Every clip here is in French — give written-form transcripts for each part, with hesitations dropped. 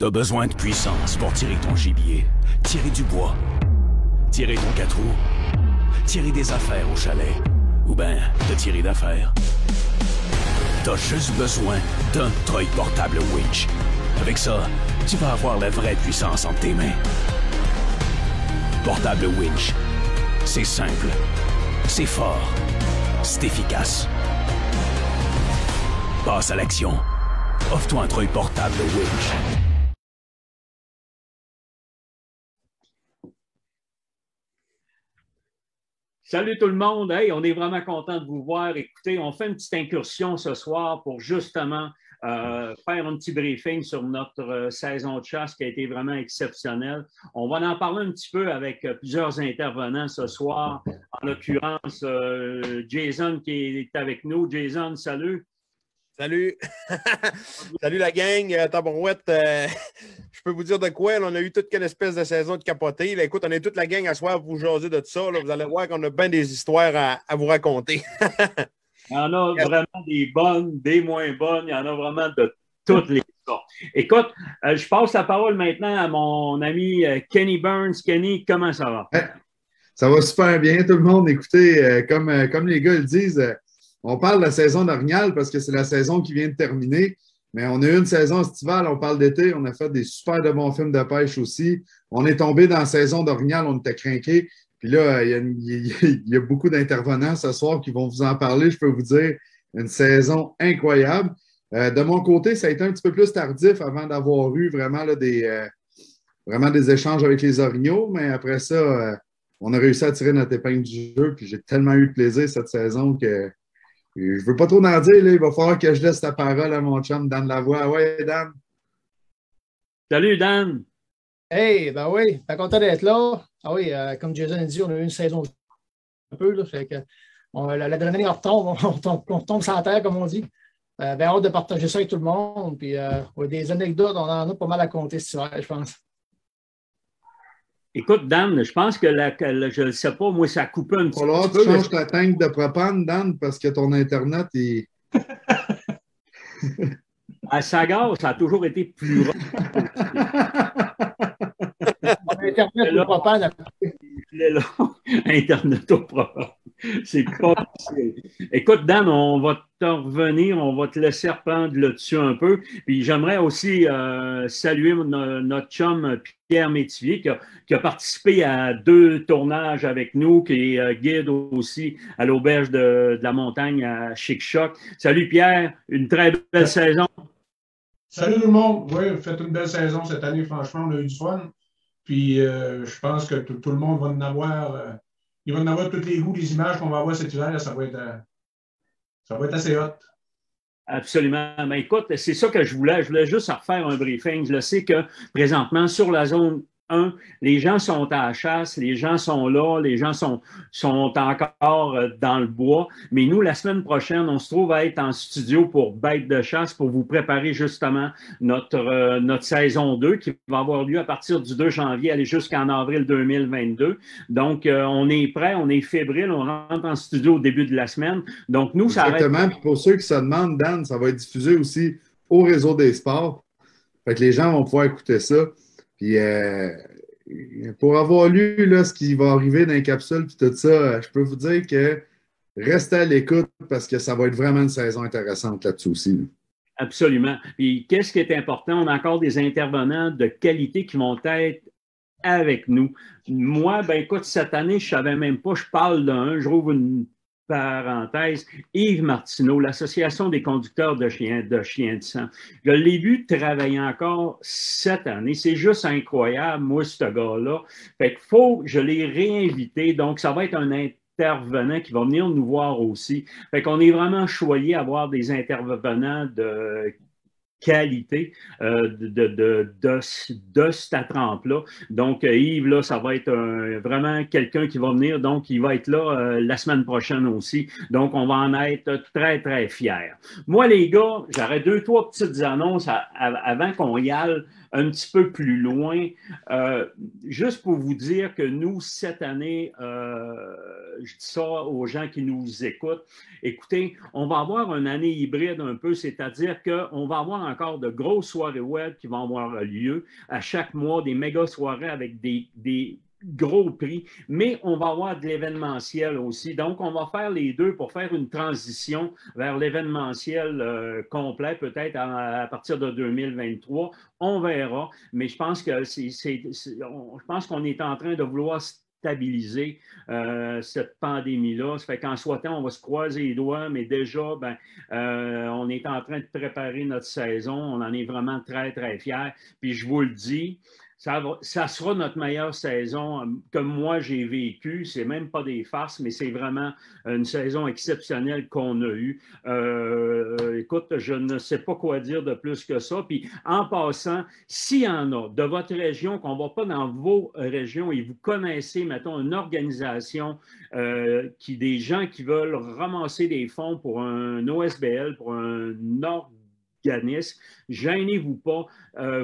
T'as besoin de puissance pour tirer ton gibier, tirer du bois, tirer ton 4 roues, tirer des affaires au chalet, ou ben te tirer d'affaires. T'as juste besoin d'un treuil portable Winch. Avec ça, tu vas avoir la vraie puissance entre tes mains. Portable Winch. C'est simple, c'est fort, c'est efficace. Passe à l'action. Offre-toi un treuil portable Winch. Salut tout le monde, hey, on est vraiment content de vous voir. Écoutez, on fait une petite incursion ce soir pour justement faire un petit briefing sur notre saison de chasse qui a été vraiment exceptionnelle. On va en parler un petit peu avec plusieurs intervenants ce soir, en l'occurrence Jason qui est avec nous. Jason, salut. Salut! Salut la gang! Tabarouette, je peux vous dire de quoi? Là, on a eu toute quelle espèce de saison de capoté. Là, écoute, on est toute la gang à soir pour vous jaser de tout ça. Là. Vous allez voir qu'on a bien des histoires à vous raconter. Il y en a vraiment des bonnes, des moins bonnes. Il y en a vraiment de toutes les sortes. Écoute, je passe la parole maintenant à mon ami Kenny Burns. Kenny, comment ça va? Ça va super bien, tout le monde. Écoutez, comme les gars le disent, on parle de la saison d'Orignal parce que c'est la saison qui vient de terminer, mais on a eu une saison estivale, on parle d'été, on a fait des super de bons films de pêche aussi. On est tombé dans la saison d'Orignal, on était crinqués. Puis là, il y a beaucoup d'intervenants ce soir qui vont vous en parler. Je peux vous dire, une saison incroyable. De mon côté, ça a été un petit peu plus tardif avant d'avoir eu vraiment là, vraiment des échanges avec les Orignaux, mais après ça, on a réussi à tirer notre épingle du jeu. Puis j'ai tellement eu de plaisir cette saison que je ne veux pas trop en dire. Là, il va falloir que je laisse la parole à mon chum Dan Lavoie. Ouais, Dan. Salut, Dan. Hey, ben oui, t'es content d'être là. Ah oui, comme Jason a dit, on a eu une saison un peu. Là, fait que, l'adrénaline retombe, on retombe sur la terre, comme on dit. Ben, hâte de partager ça avec tout le monde. Puis, des anecdotes, on en a pas mal à compter cet hiver, je pense. Écoute, Dan, je pense que je ne sais pas, moi, ça a coupé un petit peu. Il va falloir que tu changes ta tank de propane, Dan, parce que ton Internet est. À Sagar, ça a toujours été plus rare. Internet au propane. Internet au propane. C'est pas possible. Écoute, Dan, on va te revenir, on va te laisser reprendre là-dessus un peu. Puis j'aimerais aussi saluer notre chum Pierre Métivier qui a participé à 2 tournages avec nous, qui est guide aussi à l'auberge de la montagne à Chic-Choc. Salut Pierre, une très belle saison. Salut tout le monde. Oui, vous faites une belle saison cette année, franchement, on a eu du fun. Puis je pense que tout le monde va en avoir. Il va en avoir tous les goûts, les images qu'on va avoir cet hiver. Là, ça va être assez hot. Absolument. Mais écoute, c'est ça que je voulais. Je voulais juste refaire un briefing. Je le sais que présentement, sur la zone 1, les gens sont à la chasse, les gens sont là, les gens sont encore dans le bois. Mais nous, la semaine prochaine, on se trouve à être en studio pour Bête de chasse pour vous préparer justement notre saison 2 qui va avoir lieu à partir du 2 janvier, aller jusqu'en avril 2022. Donc, on est prêt, on est fébrile, on rentre en studio au début de la semaine. Donc, nous, ça va être... Exactement. Puis pour ceux qui se demandent, Dan, ça va être diffusé aussi au réseau des sports. Fait que les gens vont pouvoir écouter ça. Puis, pour avoir lu là, ce qui va arriver dans les capsules et tout ça, je peux vous dire que restez à l'écoute parce que ça va être vraiment une saison intéressante là-dessus aussi. Là. Absolument. Puis, qu'est-ce qui est important? On a encore des intervenants de qualité qui vont être avec nous. Moi, ben écoute, cette année, je ne savais même pas, je parle d'un, je rouvre une parenthèse, Yves Martineau, l'Association des conducteurs de chiens de sang. Je l'ai vu travailler encore cette année. C'est juste incroyable, moi, ce gars-là. Fait qu'il faut, je l'ai réinvité. Donc, ça va être un intervenant qui va venir nous voir aussi. Fait qu'on est vraiment choyé à avoir des intervenants de qualité de cette trempe-là. Donc, Yves, là, ça va être vraiment quelqu'un qui va venir. Donc, il va être là la semaine prochaine aussi. Donc, on va en être très, très fiers. Moi, les gars, j'aurais 2, 3 petites annonces avant qu'on y aille un petit peu plus loin. Juste pour vous dire que nous, cette année, je dis ça aux gens qui nous écoutent, écoutez, on va avoir une année hybride un peu, c'est-à-dire qu'on va avoir encore de grosses soirées web qui vont avoir lieu à chaque mois, des méga soirées avec des gros prix, mais on va avoir de l'événementiel aussi. Donc, on va faire les deux pour faire une transition vers l'événementiel complet, peut-être à partir de 2023. On verra, mais je pense que je pense qu'on est en train de vouloir stabiliser cette pandémie-là. Ça fait qu'en soit-temps, on va se croiser les doigts, mais déjà, on est en train de préparer notre saison. On en est vraiment très, très fiers. Puis je vous le dis, ça sera notre meilleure saison que moi j'ai vécue. C'est même pas des farces, mais c'est vraiment une saison exceptionnelle qu'on a eue. Écoute, je ne sais pas quoi dire de plus que ça. Puis en passant, s'il y en a de votre région, qu'on ne va pas dans vos régions et vous connaissez, mettons, une organisation, des gens qui veulent ramasser des fonds pour un OSBL, pour un organisme, gênez-vous pas.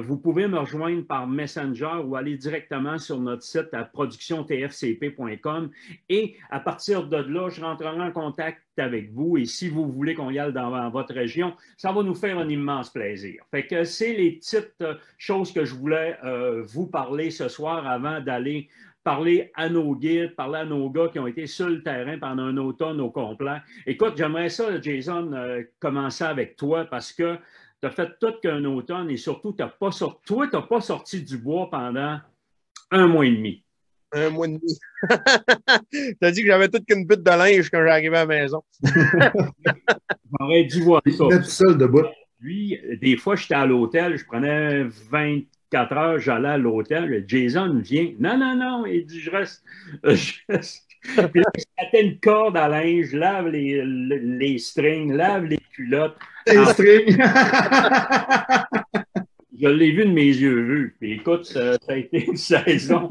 Vous pouvez me rejoindre par Messenger ou aller directement sur notre site à productiontfcp.com et à partir de là, je rentrerai en contact avec vous et si vous voulez qu'on y aille dans votre région, ça va nous faire un immense plaisir. Fait que c'est les petites choses que je voulais vous parler ce soir avant d'aller parler à nos guides, parler à nos gars qui ont été sur le terrain pendant un automne au complet. Écoute, j'aimerais ça, Jason, commencer avec toi parce que tu as fait tout qu'un automne et surtout, tu n'as pas sorti du bois pendant 1 mois et demi. 1 mois et demi. Tu as dit que j'avais toute qu'une butte de linge quand j'arrivais à la maison. J'aurais dû voir ça. Tout seul debout. Lui, des fois, j'étais à l'hôtel, je prenais 24 heures, j'allais à l'hôtel. Jason vient. Non, il dit, je reste. Puis là, je mettais une corde à linge, lave les strings, lave les culottes. Les strings! Je l'ai vu de mes yeux vus. Puis écoute, ça a été une saison.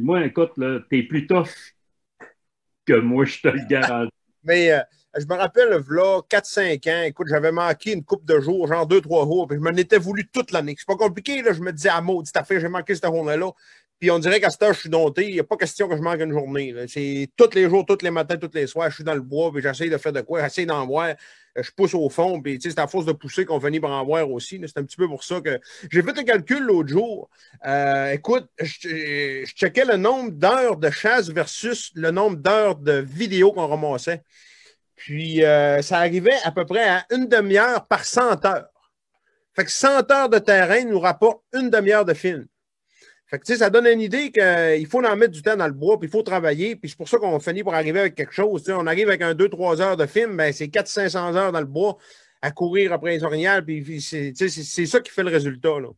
Moi, écoute, t'es plus tough que moi, je te le garantis. Mais je me rappelle, là, 4-5 ans, écoute, j'avais manqué une couple de jours, genre 2-3 jours, puis je m'en étais voulu toute l'année. C'est pas compliqué, là, je me disais, maudite affaire, j'ai manqué cette journée-là. Puis on dirait qu'à cette heure, je suis dompté. Il n'y a pas question que je manque une journée. C'est tous les jours, tous les matins, tous les soirs, je suis dans le bois, puis j'essaie de faire de quoi, j'essaie d'en voir. Je pousse au fond, puis c'est à force de pousser qu'on finit par en voir aussi. C'est un petit peu pour ça que j'ai fait un calcul l'autre jour. Écoute, je checkais le nombre d'heures de chasse versus le nombre d'heures de vidéos qu'on ramassait. Puis ça arrivait à peu près à 1 demi-heure par 100 heures. Fait que 100 heures de terrain nous rapportent 1 demi-heure de film. Fait que, tu sais, ça donne une idée qu'il faut en mettre du temps dans le bois, puis il faut travailler, puis c'est pour ça qu'on finit pour arriver avec quelque chose. Tu sais, on arrive avec un 2-3 heures de film, ben c'est 400-500 heures dans le bois à courir après les orignales, puis c'est ça qui fait le résultat, là.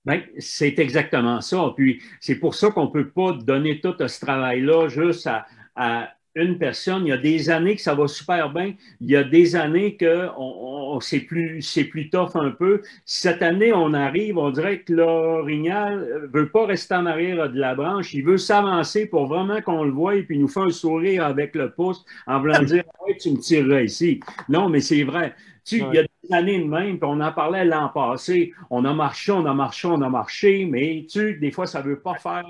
Bien, c'est exactement ça. Puis c'est pour ça qu'on ne peut pas donner tout ce travail-là juste à une personne. Il y a des années que ça va super bien. Il y a des années que c'est plus tough un peu. Cette année, on arrive, on dirait que l'orignal ne veut pas rester en arrière de la branche. Il veut s'avancer pour vraiment qu'on le voie et puis nous faire un sourire avec le pouce en voulant dire « Oui, tu me tireras ici. » Non, mais c'est vrai. Il y a des années de même, puis on en parlait l'an passé. On a marché, mais des fois, ça ne veut pas faire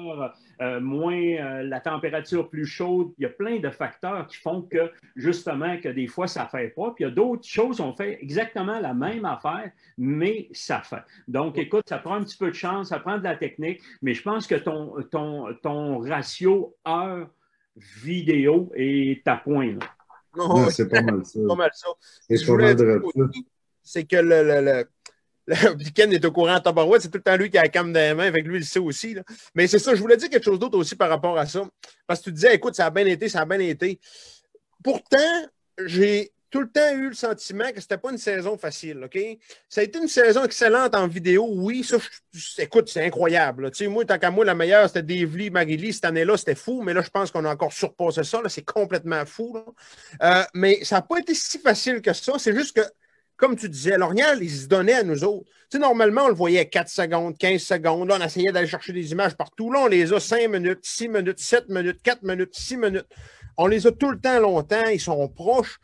moins la température plus chaude. Il y a plein de facteurs qui font que, justement, que des fois, ça ne fait pas. Puis il y a d'autres choses, on fait exactement la même affaire, mais ça fait. Donc, écoute, ça prend un petit peu de chance, ça prend de la technique, mais je pense que ton ratio heure-vidéo est à point, là. Non, c'est pas mal ça. Pas mal ça. C'est pas mal de c'est que le Ken est au courant en tabarouette, c'est tout le temps lui qui a la cam dans les mains, avec lui, il le sait aussi. Là. Mais c'est ça, je voulais dire quelque chose d'autre aussi par rapport à ça. Parce que tu disais, écoute, ça a bien été. Pourtant, j'ai tout le temps eu le sentiment que c'était pas une saison facile, OK? Ça a été une saison excellente en vidéo, oui, ça, écoute, c'est incroyable. Tu sais, moi, tant qu'à moi, la meilleure, c'était Dave Lee, Marie-Lee, cette année-là, c'était fou, mais là, je pense qu'on a encore surpassé ça, là, c'est complètement fou, là. Mais ça n'a pas été si facile que ça, c'est juste que, comme tu disais, l'orignal, il se donnait à nous autres. Tu sais, normalement, on le voyait 4 secondes, 15 secondes, là, on essayait d'aller chercher des images partout, là, on les a 5 minutes, 6 minutes, 7 minutes, 4 minutes, 6 minutes. On les a tout le temps longtemps, ils sont proches.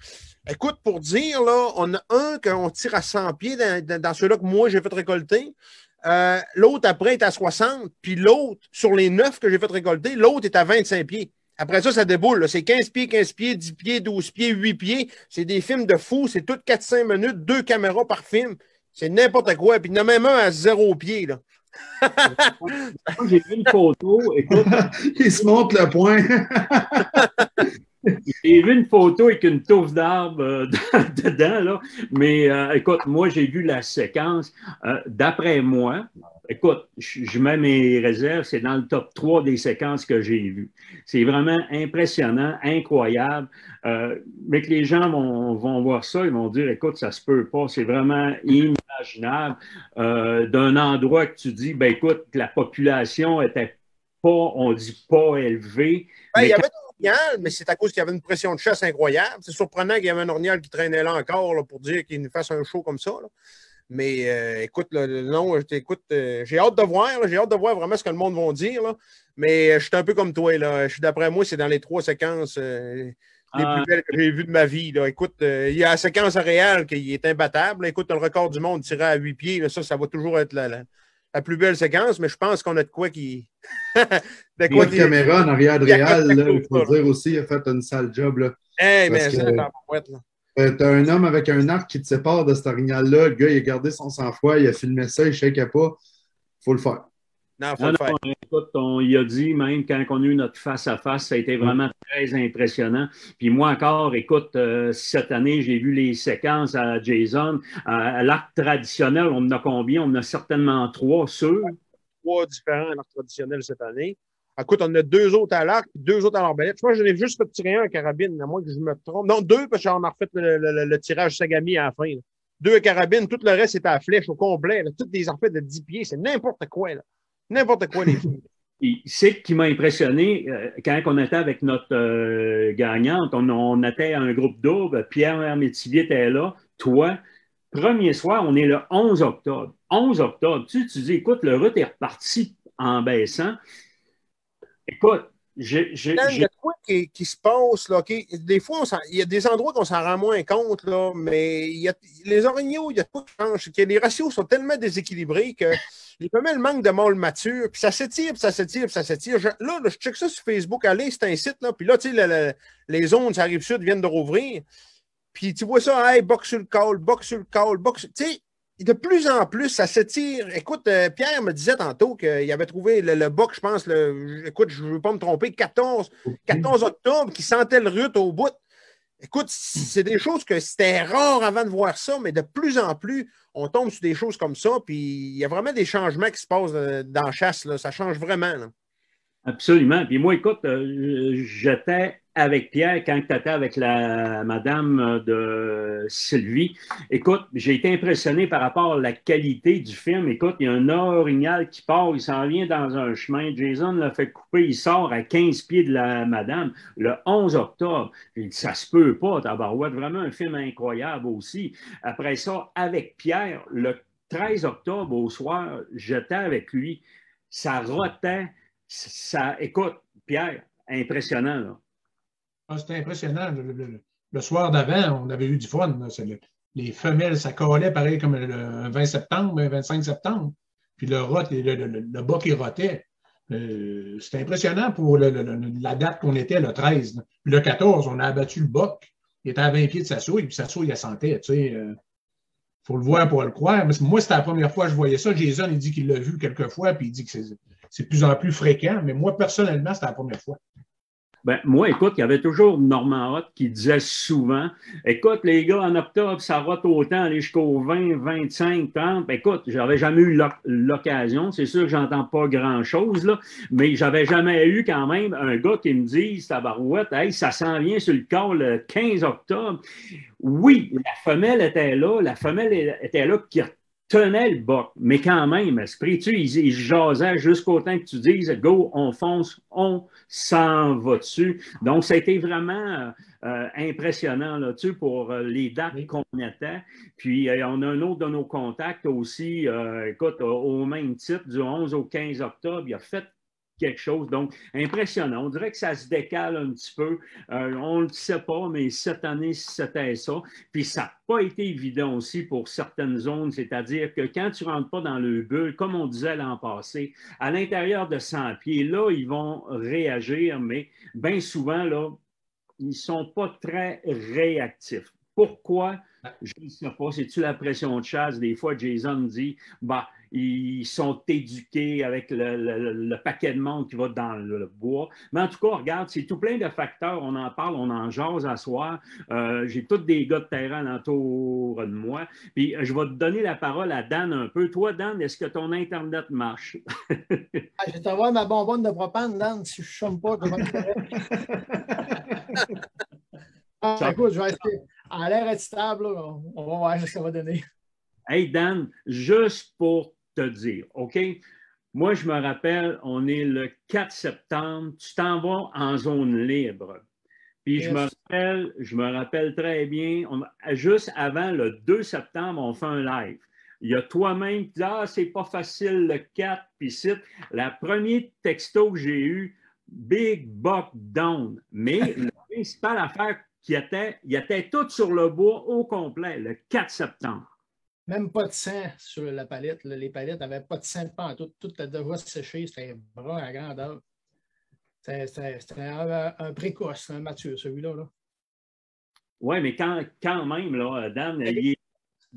Écoute, pour dire, là, on a un qu'on tire à 100 pieds dans ceux-là que moi, j'ai fait récolter. L'autre, après, est à 60. Puis l'autre, sur les 9 que j'ai fait récolter, l'autre est à 25 pieds. Après ça, ça déboule. C'est 15 pieds, 15 pieds, 10 pieds, 12 pieds, 8 pieds. C'est des films de fous. C'est toutes 4-5 minutes, 2 caméras par film. C'est n'importe quoi. Puis il y en a même un à 0 pied. Là. Moi, j'ai vu une photo. Écoute, Il se montre le point. j'ai vu une photo avec une touffe d'arbre dedans, là. Mais écoute, moi, j'ai vu la séquence. D'après moi, écoute, je mets mes réserves, c'est dans le top 3 des séquences que j'ai vues. C'est vraiment impressionnant, incroyable. Mais que les gens vont voir ça, ils vont dire, écoute, ça se peut pas. C'est vraiment inimaginable. D'un endroit que tu dis, ben écoute, la population était pas, on dit pas élevée. Ben, il y avait un orignal, mais c'est à cause qu'il y avait une pression de chasse incroyable. C'est surprenant qu'il y avait un orignal qui traînait là encore là, pour dire qu'il nous fasse un show comme ça. Là. Mais écoute, non, écoute, j'ai hâte de voir. Là, j'ai hâte de voir vraiment ce que le monde va dire. Là. Mais je suis un peu comme toi. Là. D'après moi, c'est dans les 3 séquences les plus belles que j'ai vues de ma vie. Là. Écoute, il y a la séquence réelle qui est imbattable. Là. Écoute, le record du monde tiré à 8 pieds, là, ça va toujours être la plus belle séquence, mais je pense qu'on a de quoi qui. de quoi qui... caméra en arrière de Réal, il faut dire aussi, il a fait une sale job. Là, hey, mais c'est la poète, là. T'as un homme avec un arc qui te sépare de cet orignal-là. Le gars, il a gardé son sang-froid, il a filmé ça, il ne shakeait pas. Il faut le faire. Non, il faut le faire. Écoute, on y a dit, même quand on a eu notre face-à-face, ça a été vraiment très impressionnant. Puis moi encore, écoute, cette année, j'ai vu les séquences à Jason. À l'arc traditionnel, on en a combien? On en a certainement 3 sûrs. 3 différents à l'arc traditionnel cette année. Écoute, on a 2 autres à l'arc, 2 autres à l'arbalète. Je crois que j'en ai juste fait tirer un à carabine, à moins que je me trompe. Non, 2, parce qu'on a refait le tirage Sagami à la fin. Là. 2 à carabine, tout le reste c'était à flèche au complet. Là. Toutes des arfaites de 10 pieds, c'est n'importe quoi. Là. N'importe quoi, les filles. C'est ce qui m'a impressionné quand on était avec notre gagnante. On était un groupe double. Pierre Métivier était là. Toi, premier soir, on est le 11 octobre. 11 octobre, tu dis, écoute, le route est reparti en baissant. Écoute, il y a quoi qui se passe, là, okay? Des fois, il y a des endroits qu'on s'en rend moins compte, là, mais les orignaux, il y a quoi qui change. Les ratios sont tellement déséquilibrés que les femelles manquent de mâles matures, puis ça s'étire, puis ça s'étire, puis ça s'étire. Là, je check ça sur Facebook, allez, c'est un site, là, puis là, tu sais, les zones, ça arrive sud, viennent de rouvrir, puis tu vois ça, hey, box sur le col, box sur le col, box, tu sais, de plus en plus, ça s'étire. Écoute, Pierre me disait tantôt qu'il avait trouvé le boc, je pense, écoute, je ne veux pas me tromper, 14 octobre, qui sentait le rut au bout. Écoute, c'est des choses que c'était rare avant de voir ça, mais de plus en plus, on tombe sur des choses comme ça, puis il y a vraiment des changements qui se passent dans la chasse. Là. Ça change vraiment. Là. Absolument. Puis moi, écoute, j'étais avec Pierre quand tu étais avec la madame de Sylvie. Écoute, j'ai été impressionné par rapport à la qualité du film. Écoute, il y a un orignal qui part, il s'en vient dans un chemin. Jason l'a fait couper, il sort à 15 pieds de la madame le 11 octobre. J'ai dit, ça se peut pas, tabarouette. Vraiment un film incroyable aussi. Après ça, avec Pierre, le 13 octobre au soir, j'étais avec lui. Ça rotait. Écoute, Pierre, impressionnant, là. Ah, c'était impressionnant. Le soir d'avant, on avait eu du fun. Les femelles, ça collait pareil comme le 20 septembre, le 25 septembre. Puis le bas qui rotait. C'était impressionnant pour la date qu'on était, le 13. Puis le 14, on a abattu le boc. Il était à 20 pieds de sa souille, puis sa souille, elle sentait. Tu sais, faut le voir pour le croire. Mais moi, c'était la première fois que je voyais ça. Jason, il dit qu'il l'a vu quelques fois, puis il dit que c'est de plus en plus fréquent. Mais moi, personnellement, c'était la première fois. Ben, moi, écoute, il y avait toujours Normand Hott qui disait souvent, écoute, les gars, en octobre, ça rote autant, aller jusqu'au 20, 25, 30. Écoute, j'avais jamais eu l'occasion. C'est sûr que j'entends pas grand-chose, là, mais j'avais jamais eu quand même un gars qui me dise, tabarouette, hey, ça s'en vient sur le corps le 15 octobre. Oui, la femelle était là qui tenait le boc, mais quand même, esprit-tu, il jasait jusqu'au temps que tu dises « Go, on fonce, on s'en va dessus ». Donc, ça a été vraiment impressionnant là-dessus pour les dates qu'on était. Puis, on a un autre de nos contacts aussi, écoute, au même titre, du 11 au 15 octobre, il a fait quelque chose. Donc, impressionnant. On dirait que ça se décale un petit peu. On ne le sait pas, mais cette année, c'était ça. Puis, ça n'a pas été évident aussi pour certaines zones, c'est-à-dire que quand tu ne rentres pas dans le bulle, comme on disait l'an passé, à l'intérieur de 100 pieds, là, ils vont réagir, mais bien souvent, là, ils ne sont pas très réactifs. Pourquoi? Je ne sais pas. C'est-tu la pression de chasse? Des fois, Jason dit, bah, ils sont éduqués avec le paquet de monde qui va dans le bois. Mais en tout cas, regarde, c'est tout plein de facteurs. On en parle, on en jase à soir. J'ai tous des gars de terrain autour de moi. Puis, je vais te donner la parole à Dan un peu. Toi, Dan, est-ce que ton Internet marche? Je vais t'avoir ma bonbonne de propane, Dan, si je ne chôme pas. Écoute, je vais rester à l'air être stable. Là. On va voir ce que ça va donner. Hey, Dan, juste pour te dire, OK? Moi, je me rappelle, on est le 4 septembre, tu t'en vas en zone libre. Puis je me rappelle très bien, juste avant le 2 septembre, on fait un live. Il y a toi-même qui dit, ah, c'est pas facile le 4, puis c'est la première texto que j'ai eu, Big Buck Down. Mais la principale affaire il était tout sur le bois au complet, le 4 septembre. Même pas de sang sur la palette. Là. Les palettes n'avaient pas de sang pantoute. Tout devait sécher. C'était brun à grandeur. C'était un précoce, un mature, celui-là. Là. Oui, mais quand même, là, Dan,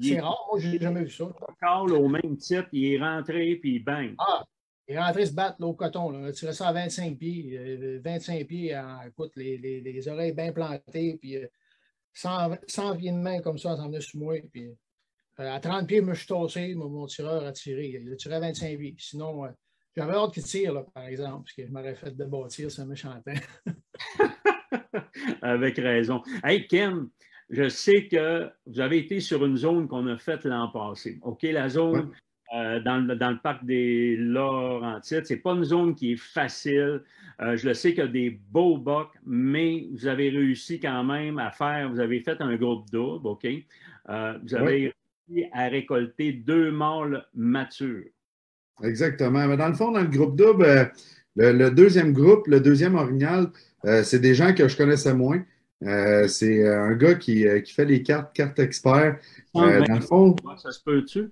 c'est rare. Moi, je n'ai jamais vu ça. Carl, au même titre, il est rentré, puis bang. Ah, il est rentré se battre là, au coton. Là. On a tiré ça à 25 pieds. 25 pieds, écoute, les oreilles bien plantées, puis 100 pieds de main comme ça venait sur moi. Puis, à 30 pieds, je me suis tassé, mon tireur a tiré. Il a tiré à 25 pieds. Sinon, j'avais hâte qu'il tire, là, par exemple, parce que je m'aurais fait débattir, ça me chantait. Avec raison. Hey, Ken, je sais que vous avez été sur une zone qu'on a faite l'an passé. OK, la zone dans le parc des Laurentides, ce n'est pas une zone qui est facile. Je le sais qu'il y a des beaux bocs, mais vous avez réussi quand même à faire, vous avez fait un groupe double, OK? Vous avez réussi à récolter 2 mâles matures. Exactement. Mais dans le fond, dans le groupe double, le deuxième groupe, le deuxième orignal, c'est des gens que je connaissais moins. C'est un gars qui fait les cartes experts. Dans le fond. Ça se peut-tu?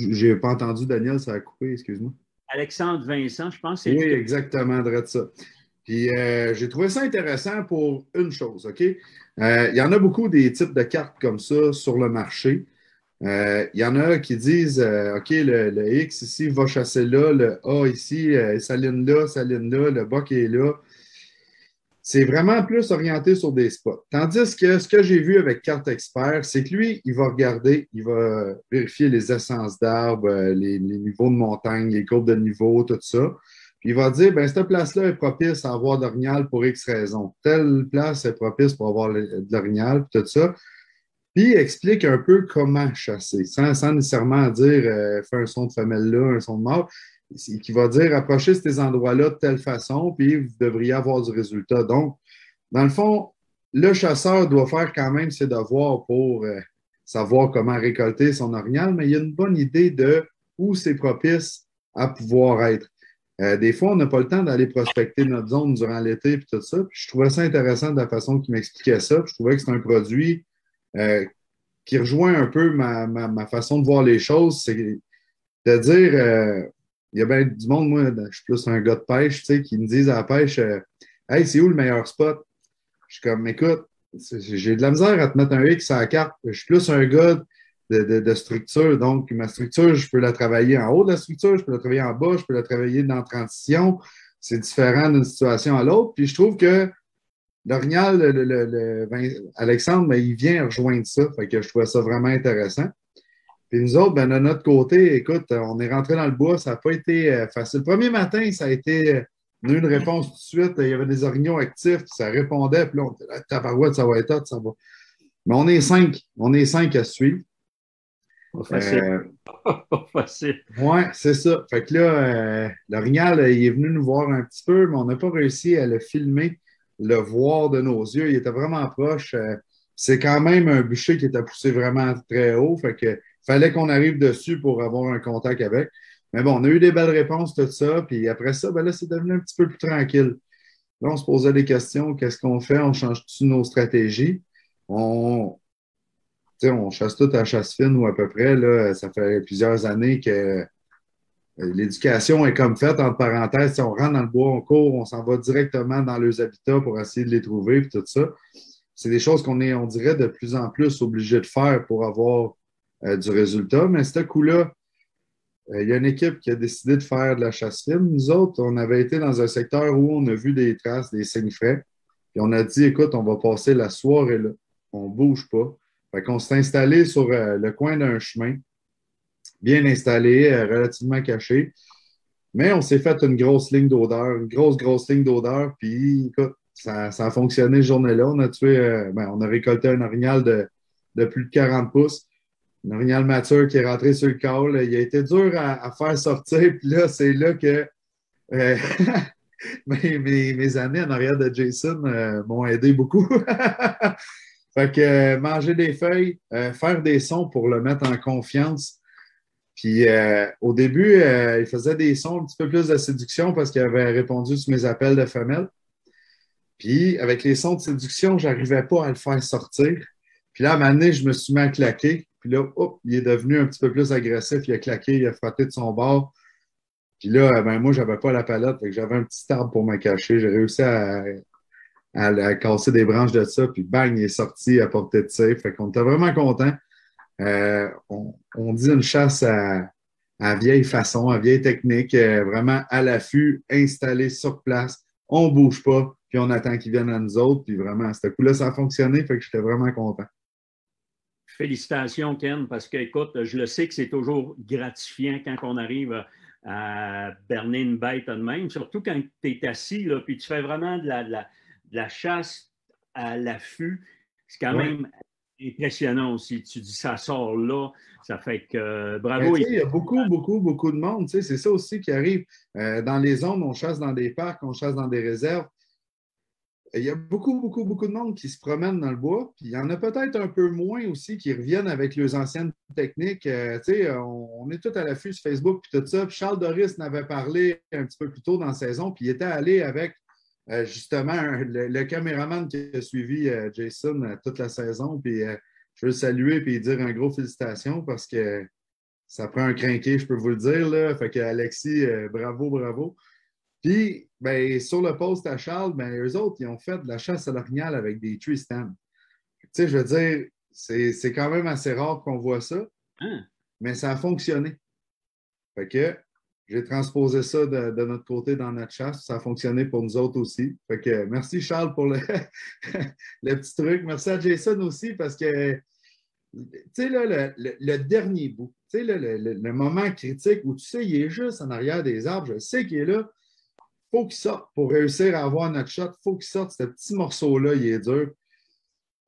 J'ai pas entendu, Daniel, ça a coupé, excuse-moi. Alexandre Vincent, je pense. Oui, exactement, de ça. Puis j'ai trouvé ça intéressant pour une chose, OK? Il y en a beaucoup des types de cartes comme ça sur le marché. Il y en a qui disent OK, le X ici va chasser là, le A ici, saline là, le BOC est là. C'est vraiment plus orienté sur des spots. Tandis que ce que j'ai vu avec Carte Expert, c'est que lui, il va regarder, il va vérifier les essences d'arbres, les niveaux de montagne, les courbes de niveau, tout ça. Puis il va dire, ben cette place-là est propice à avoir de l'orignal pour X raisons. Telle place est propice pour avoir de l'orignal, tout ça. Puis il explique un peu comment chasser, sans nécessairement dire fais un son de femelle là, un son de mâle. Qui va dire approchez ces endroits-là de telle façon, puis vous devriez avoir du résultat. Donc, dans le fond, le chasseur doit faire quand même ses devoirs pour savoir comment récolter son orignal, mais il y a une bonne idée de où c'est propice à pouvoir être. Des fois, on n'a pas le temps d'aller prospecter notre zone durant l'été et tout ça. Puis je trouvais ça intéressant de la façon qu'il m'expliquait ça. Puis je trouvais que c'est un produit qui rejoint un peu ma façon de voir les choses. C'est de dire il y a bien du monde, moi, je suis plus un gars de pêche, tu sais, qui me disent à la pêche hey, c'est où le meilleur spot? Je suis comme, écoute, j'ai de la misère à te mettre un X à la carte. Je suis plus un gars de structure. Donc, ma structure, je peux la travailler en haut de la structure, je peux la travailler en bas, je peux la travailler dans la transition. C'est différent d'une situation à l'autre. Puis je trouve que l'orignal, Alexandre, ben, il vient rejoindre ça. Fait que je trouvais ça vraiment intéressant. Puis nous autres, ben, de notre côté, écoute, on est rentré dans le bois, ça n'a pas été facile. Le premier matin, ça a été, on a eu une réponse tout de suite, il y avait des orignaux actifs, ça répondait, puis là, on était là, tabarouette, ça va être hot, ça va. Mais on est 5 à suivre. Pas facile. Pas facile. Oui, c'est ça. Fait que là, l'orignal, il est venu nous voir un petit peu, mais on n'a pas réussi à le filmer, le voir de nos yeux. Il était vraiment proche. C'est quand même un bûcher qui était poussé vraiment très haut, fait que fallait qu'on arrive dessus pour avoir un contact avec. Mais bon, on a eu des belles réponses, tout ça. Puis après ça, ben là, c'est devenu un petit peu plus tranquille. Là, on se posait des questions. Qu'est-ce qu'on fait? On change-tu nos stratégies? On chasse tout à chasse fine ou à peu près. Là, ça fait plusieurs années que l'éducation est comme faite, entre parenthèses. Si on rentre dans le bois, on court, on s'en va directement dans leurs habitats pour essayer de les trouver, puis tout ça. C'est des choses qu'on est, on dirait, de plus en plus obligé de faire pour avoir du résultat. Mais ce coup-là, il y a une équipe qui a décidé de faire de la chasse fine. Nous autres, on avait été dans un secteur où on a vu des traces, des signes frais. Puis on a dit, écoute, on va passer la soirée là. On ne bouge pas. Fait qu'on s'est installé sur le coin d'un chemin, bien installé, relativement caché. Mais on s'est fait une grosse ligne d'odeur, une grosse ligne d'odeur. Puis, écoute, ça a fonctionné cette journée-là. On a tué, on a récolté un orignal de plus de 40 pouces. Un orignal mature qui est rentré sur le col. Il a été dur à faire sortir. Puis là, c'est là que mes années en arrière de Jason m'ont aidé beaucoup. Fait que manger des feuilles, faire des sons pour le mettre en confiance. Puis au début, il faisait des sons un petit peu plus de séduction parce qu'il avait répondu sur mes appels de femelle. Puis avec les sons de séduction, je n'arrivais pas à le faire sortir. Puis là, à un moment donné, je me suis mis à claquer. Puis là, hop, il est devenu un petit peu plus agressif. Il a claqué, il a frotté de son bord. Puis là, moi, je n'avais pas la palette. Fait que j'avais un petit arbre pour me cacher. J'ai réussi à casser des branches de ça. Puis bang, il est sorti à portée de tir. Fait qu'on était vraiment contents. On dit une chasse à vieille façon, à vieille technique, vraiment à l'affût, installé sur place. On ne bouge pas, puis on attend qu'ils viennent à nous autres. Puis vraiment, à ce coup-là, ça a fonctionné, fait que j'étais vraiment content. Félicitations, Ken, parce que, écoute, je le sais que c'est toujours gratifiant quand on arrive à berner une bête de même, surtout quand tu es assis, là, puis tu fais vraiment de la chasse à l'affût. C'est quand même impressionnant aussi. Tu dis ça sort là, ça fait que bravo. Il y a beaucoup de monde. C'est ça aussi qui arrive. Dans les zones, on chasse dans des parcs, on chasse dans des réserves. Il y a beaucoup de monde qui se promène dans le bois. Puis il y en a peut-être un peu moins aussi qui reviennent avec leurs anciennes techniques. On est tous à l'affût sur Facebook puis tout ça. Puis Charles Doris n'avait parlé un petit peu plus tôt dans la saison, puis il était allé avec justement le caméraman qui a suivi Jason toute la saison. Puis je veux le saluer et dire un gros félicitations parce que ça prend un crinqué, je peux vous le dire. Là. Fait que Alexis, bravo. Puis, sur le post à Charles, eux autres, ils ont fait de la chasse à l'orignal avec des tree stands. Tu sais, je veux dire, c'est quand même assez rare qu'on voit ça, mais ça a fonctionné. Fait que j'ai transposé ça de notre côté dans notre chasse. Ça a fonctionné pour nous autres aussi. Fait que merci Charles pour le petit truc. Merci à Jason aussi parce que, tu sais, là, le dernier bout, tu sais, le moment critique où tu sais, il est juste en arrière des arbres, je sais qu'il est là. Il faut qu'il sorte pour réussir à avoir notre shot. Il faut qu'il sorte. Ce petit morceau-là, il est dur.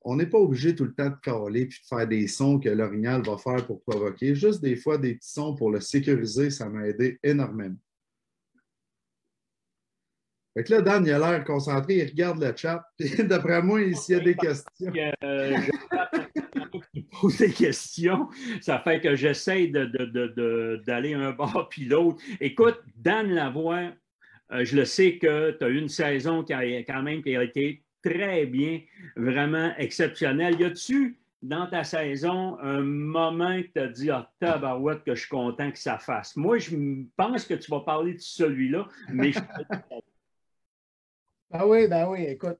On n'est pas obligé tout le temps de caler et de faire des sons que l'orignal va faire pour provoquer. Juste des fois, des petits sons pour le sécuriser, ça m'a aidé énormément. Fait que là, Dan, il a l'air concentré, il regarde le chat. D'après moi, s'il y a des questions. Pose des questions, ça fait que j'essaie d'aller un bord puis l'autre. Écoute, Dan Lavoie, je le sais que tu as eu une saison qui a été très bien, vraiment exceptionnelle. Y a-tu, dans ta saison, un moment que tu as dit « Ah, tabarouette, que je suis content que ça fasse ». Moi, je pense que tu vas parler de celui-là, mais je... Ben oui, écoute.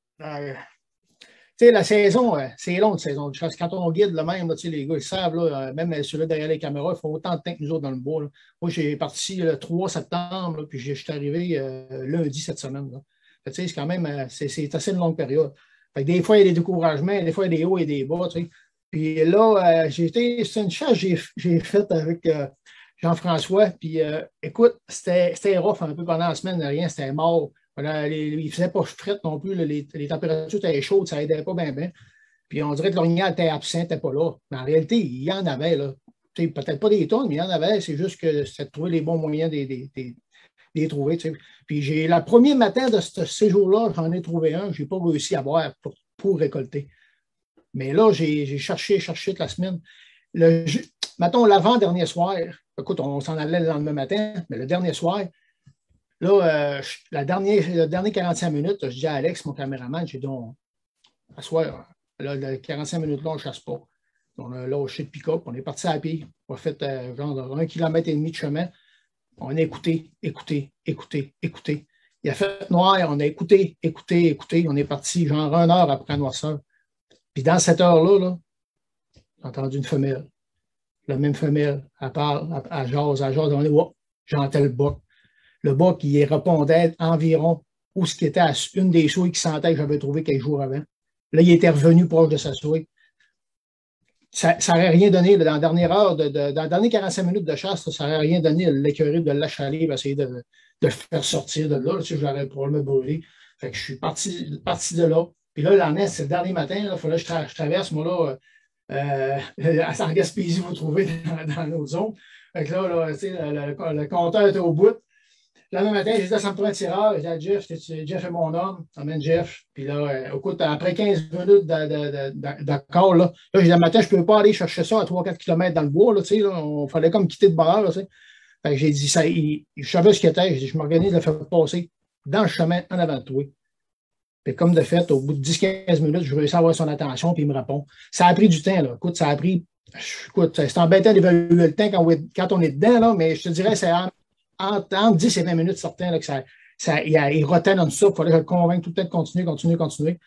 Tu sais, la saison, c'est long, de saison de chasse. Quand on guide le même, là, les gars, ils savent, là, même ceux-là derrière les caméras, ils font autant de temps que nous autres dans le bois. Là. Moi, j'ai parti le 3 septembre, là, puis je suis arrivé lundi cette semaine. Là. Fait, c'est quand même c'est assez une longue période. Fait que des fois, il y a des découragements, des fois, il y a des hauts et des bas. Tu sais. Puis là, c'est une chasse que j'ai faite avec Jean-François. Puis écoute, c'était rough un peu pendant la semaine, rien, c'était mort. Voilà, il ne faisait pas fret non plus. Les températures étaient chaudes, ça n'aidait pas bien. Puis on dirait que l'orignal était absent, n'était pas là. Mais en réalité, il y en avait. Peut-être pas des tonnes, mais il y en avait. C'est juste que c'était de trouver les bons moyens de les trouver. T'sais. Puis le premier matin de ce séjour-là, j'en ai trouvé un. Je n'ai pas réussi à voir pour récolter. Mais là, j'ai cherché toute la semaine. Mettons, l'avant-dernier soir, Écoute, on s'en allait le lendemain matin, mais le dernier soir, là, le dernier 45 minutes, je dis à Alex, mon caméraman, j'ai dit, à soir, là, le 45 minutes là, on ne chasse pas. On a lâché de pick-up, on est parti à pied. On a fait genre 1,5 km de chemin. On a écouté. Il a fait noir, on a écouté. On est parti genre 1 heure après la noirceur. Puis dans cette heure-là, là, j'ai entendu une femelle. La même femelle, elle parle, elle jase. On est, oh, j'entends le boc. Le boc, il répondait environ où ce qui était à une des souilles qu'il sentait que j'avais trouvé quelques jours avant. Là, il était revenu proche de sa souille. Ça n'aurait rien donné dans la dernière heure, dans les dernières 45 minutes de chasse, ça n'aurait rien donné l'écurie de l'achaler, essayer de le faire sortir de là. Tu sais, j'aurais probablement brûlé. Fait que je suis parti de là. Puis là, l'année, c'est le dernier matin, il fallait que je traverse, moi, là, à Gaspésie, vous trouvez dans notre zone. Fait que là tu sais, le compteur était au bout. Le lendemain matin, j'ai dit, ça me prend un tireur. J'ai dit à Jeff, Jeff est mon homme. J'emmène Jeff. Puis là, écoute, après 15 minutes d'accord, là, j'ai dit, le matin, je ne peux pas aller chercher ça à 3-4 km dans le bois. Là, tu sais, là, on fallait comme quitter de bonheur. Là, tu sais. Fait que j'ai dit, je savais ce qu'il était. J'ai dit, je m'organise de le faire passer dans le chemin en avant de toi. Puis comme de fait, au bout de 10-15 minutes, je réussis à avoir son attention, puis il me répond. Ça a pris du temps. Là. Écoute, ça a pris. Écoute, c'est embêtant d'évaluer le temps quand on est dedans, là, mais je te dirais, c'est entre 10 et 20 minutes certains, là, que il rotait non-stop. Il fallait que je le convainque tout le temps de continuer.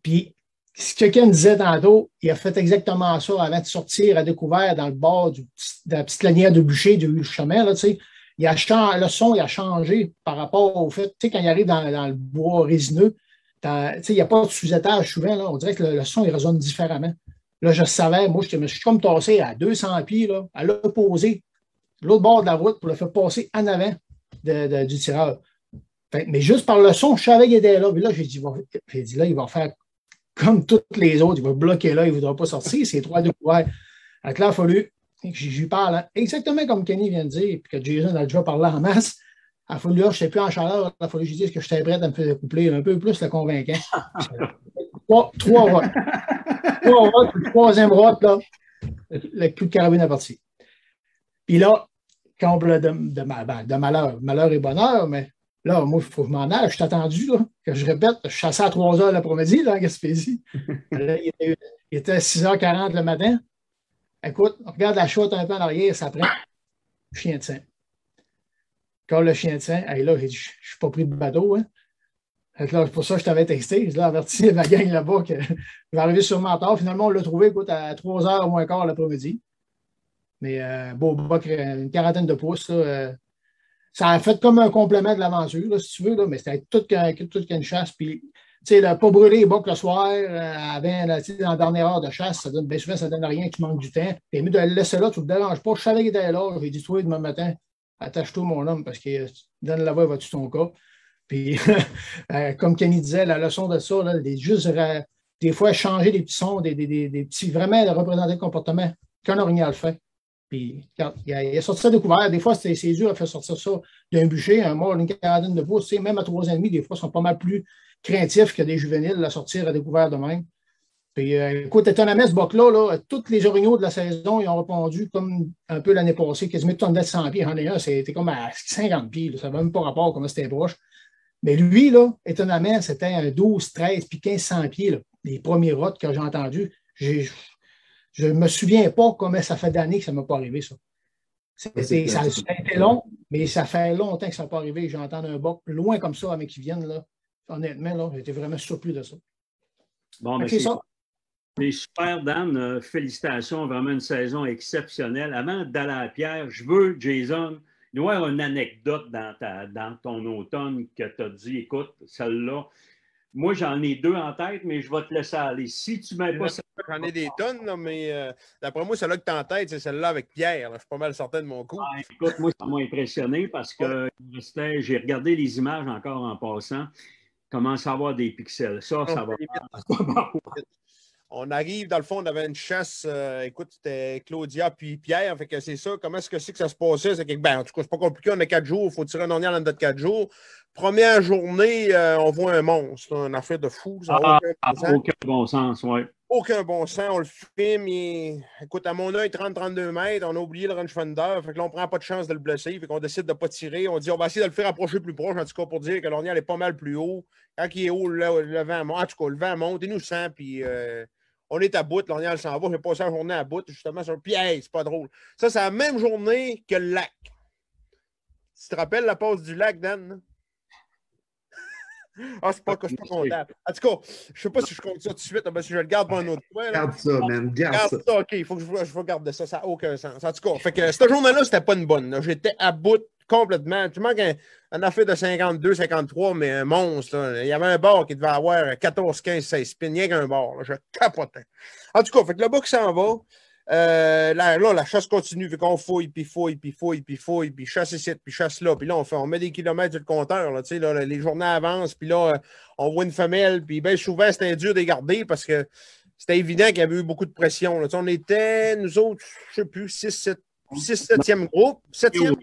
Puis, ce que Ken disait tantôt, il a fait exactement ça avant de sortir à découvert dans le bord de la petite lanière de bûcher du chemin. Là, tu sais. Le son il a changé par rapport au fait, tu sais, quand il arrive dans le bois résineux, tu sais, il n'y a pas de sous-étage souvent. Là, on dirait que le son il résonne différemment. Là, je savais, moi, je me suis comme tassé à 200 pieds, là, à l'opposé, l'autre bord de la route pour le faire passer en avant du tireur. Mais juste par le son, je savais qu'il était là. Puis là, j'ai dit, là, il va faire comme tous les autres. Il va bloquer là, il ne voudra pas sortir. C'est 3 découverts. Donc là, il a fallu que je lui parle hein, exactement comme Kenny vient de dire, puis que Jason a déjà parlé en masse. Il a fallu, là, je ne sais plus en chaleur, il a fallu que je dise que j'étais prêt à me faire coupler un peu plus le convaincant. 3 rottes. 3 rottes, le troisième rotte, là, le coup de carabine est parti. Puis là, comble de malheur et bonheur, mais là, moi, il faut que je m'en aille. Je suis attendu, là, que je répète, je chassais à 3 heures l'après-midi, là, en Gaspésie. Là, il était 6h40 le matin. Écoute, regarde la chouette un peu en arrière, ça prend le chien de sang. Quand le chien de sang, là, j'ai dit, je ne suis pas pris de bateau, hein. Là, pour ça, je t'avais texté. Je l'ai averti ma gang là-bas que je vais arriver sûrement tard. Finalement, on l'a trouvé, écoute, à 3h moins quart l'après-midi. Mais beau boc, une quarantaine de pouces. Là, ça a fait comme un complément de l'aventure, là, si tu veux, là, mais c'était toute qu'une chasse. Puis, tu sais, pas brûler les bocs le soir, dans la dernière heure de chasse, ça donne, bien souvent, ça ne donne rien, tu manques du temps. T'es mieux de le laisser là, tu ne te déranges pas. Je savais qu'il était là. J'ai dit, toi, demain matin, attache-toi, mon homme, parce que donne la voix, vas-tu ton cas. Puis, comme Kenny disait, la leçon de ça, là, juste des fois changer des petits sons, des petits, vraiment de représenter le comportement qu'un orignal fait. Puis, quand il a sorti ça découvert, des fois, c'est dur à faire sortir ça d'un bûcher, un mort, une quarantaine de pouces. Même à 3,5, des fois, ils sont pas mal plus craintifs que des juvéniles à sortir à découvert de même. Puis, écoute, étonnamment, ce boc-là, là, tous les orignaux de la saison, ils ont répondu comme un peu l'année passée, quasiment tout en dedans de 100 pieds. J'en ai un, c'était comme à 50 pieds. Là, ça n'avait même pas rapport à comment c'était proche. Mais lui, là, étonnamment, c'était un 12, 13 puis 1500 pieds, là, les premiers rottes que j'ai entendus. Je ne me souviens pas comment ça fait d'années que ça ne m'a pas arrivé, ça. Ça a été long, mais ça fait longtemps que ça n'a pas arrivé. J'ai entendu un boc loin comme ça, avec qui viennent, là. Honnêtement, là, j'étais vraiment surpris de ça. Bon, mais c'est super, Dan. Félicitations, vraiment une saison exceptionnelle. Avant d'aller à la pierre, je veux, Jason, il doit y avoir une anecdote dans ton automne que tu as dit, écoute, celle-là, moi j'en ai 2 en tête, mais je vais te laisser aller. Si tu ne mets pas celle-là. J'en ai des tonnes, là, mais d'après moi, celle-là que tu as en tête, c'est celle-là avec Pierre. Là. Je suis pas mal certain de mon coup. Ah, écoute, moi, ça m'a impressionné parce que j'ai regardé les images encore en passant. Commence à avoir des pixels. Ça va. On arrive, dans le fond, on avait une chasse, écoute, c'était Claudia puis Pierre, fait que c'est ça. Comment est-ce que ça se passait? C'est que, en tout cas, c'est pas compliqué, on a 4 jours, il faut tirer un ornial en dedans de 4 jours. Première journée, on voit un monstre, une affaire de fou. Ça aucun bon sens, oui. aucun bon sens. On le filme. Écoute, à mon œil, 30-32 mètres, on a oublié le rangefinder. Fait que là, on prend pas de chance de le blesser. Fait qu'on décide de ne pas tirer. On dit, on va essayer de le faire approcher plus proche, en tout cas, pour dire que l'ornière est pas mal plus haut. Quand il est haut, le vent monte. En tout cas, le vent monte, il nous sent, puis on est à bout. L'ornière s'en va. J'ai passé la journée à bout, justement, sur le piège. C'est pas drôle. Ça, c'est la même journée que le lac. Tu te rappelles la pause du lac, Dan? Ah, c'est pas comptable. En tout cas, je sais pas si je compte ça tout de suite, parce que je le garde pour un autre fois. Garde ça, man. Garde ça. OK, il faut que je garde ça. Ça n'a aucun sens. En tout cas, fait que cette journée-là, c'était pas une bonne. Là. J'étais à bout complètement. Tu manques un affaire de 52, 53, mais un monstre. Là. Il y avait un bar qui devait avoir 14, 15, 16 spins. Rien qu'un bar. Là. Je capotais. En tout cas, fait que le bas qui s'en va. Là, la chasse continue, vu qu'on fouille, puis chasse ici, puis chasse là, puis là, on met des kilomètres sur le compteur, là, là, les journées avancent, puis là, on voit une femelle, puis bien souvent, c'était dur de les garder parce que c'était évident qu'il y avait eu beaucoup de pression. Là. On était, nous autres, je ne sais plus, 7e groupe. 7e.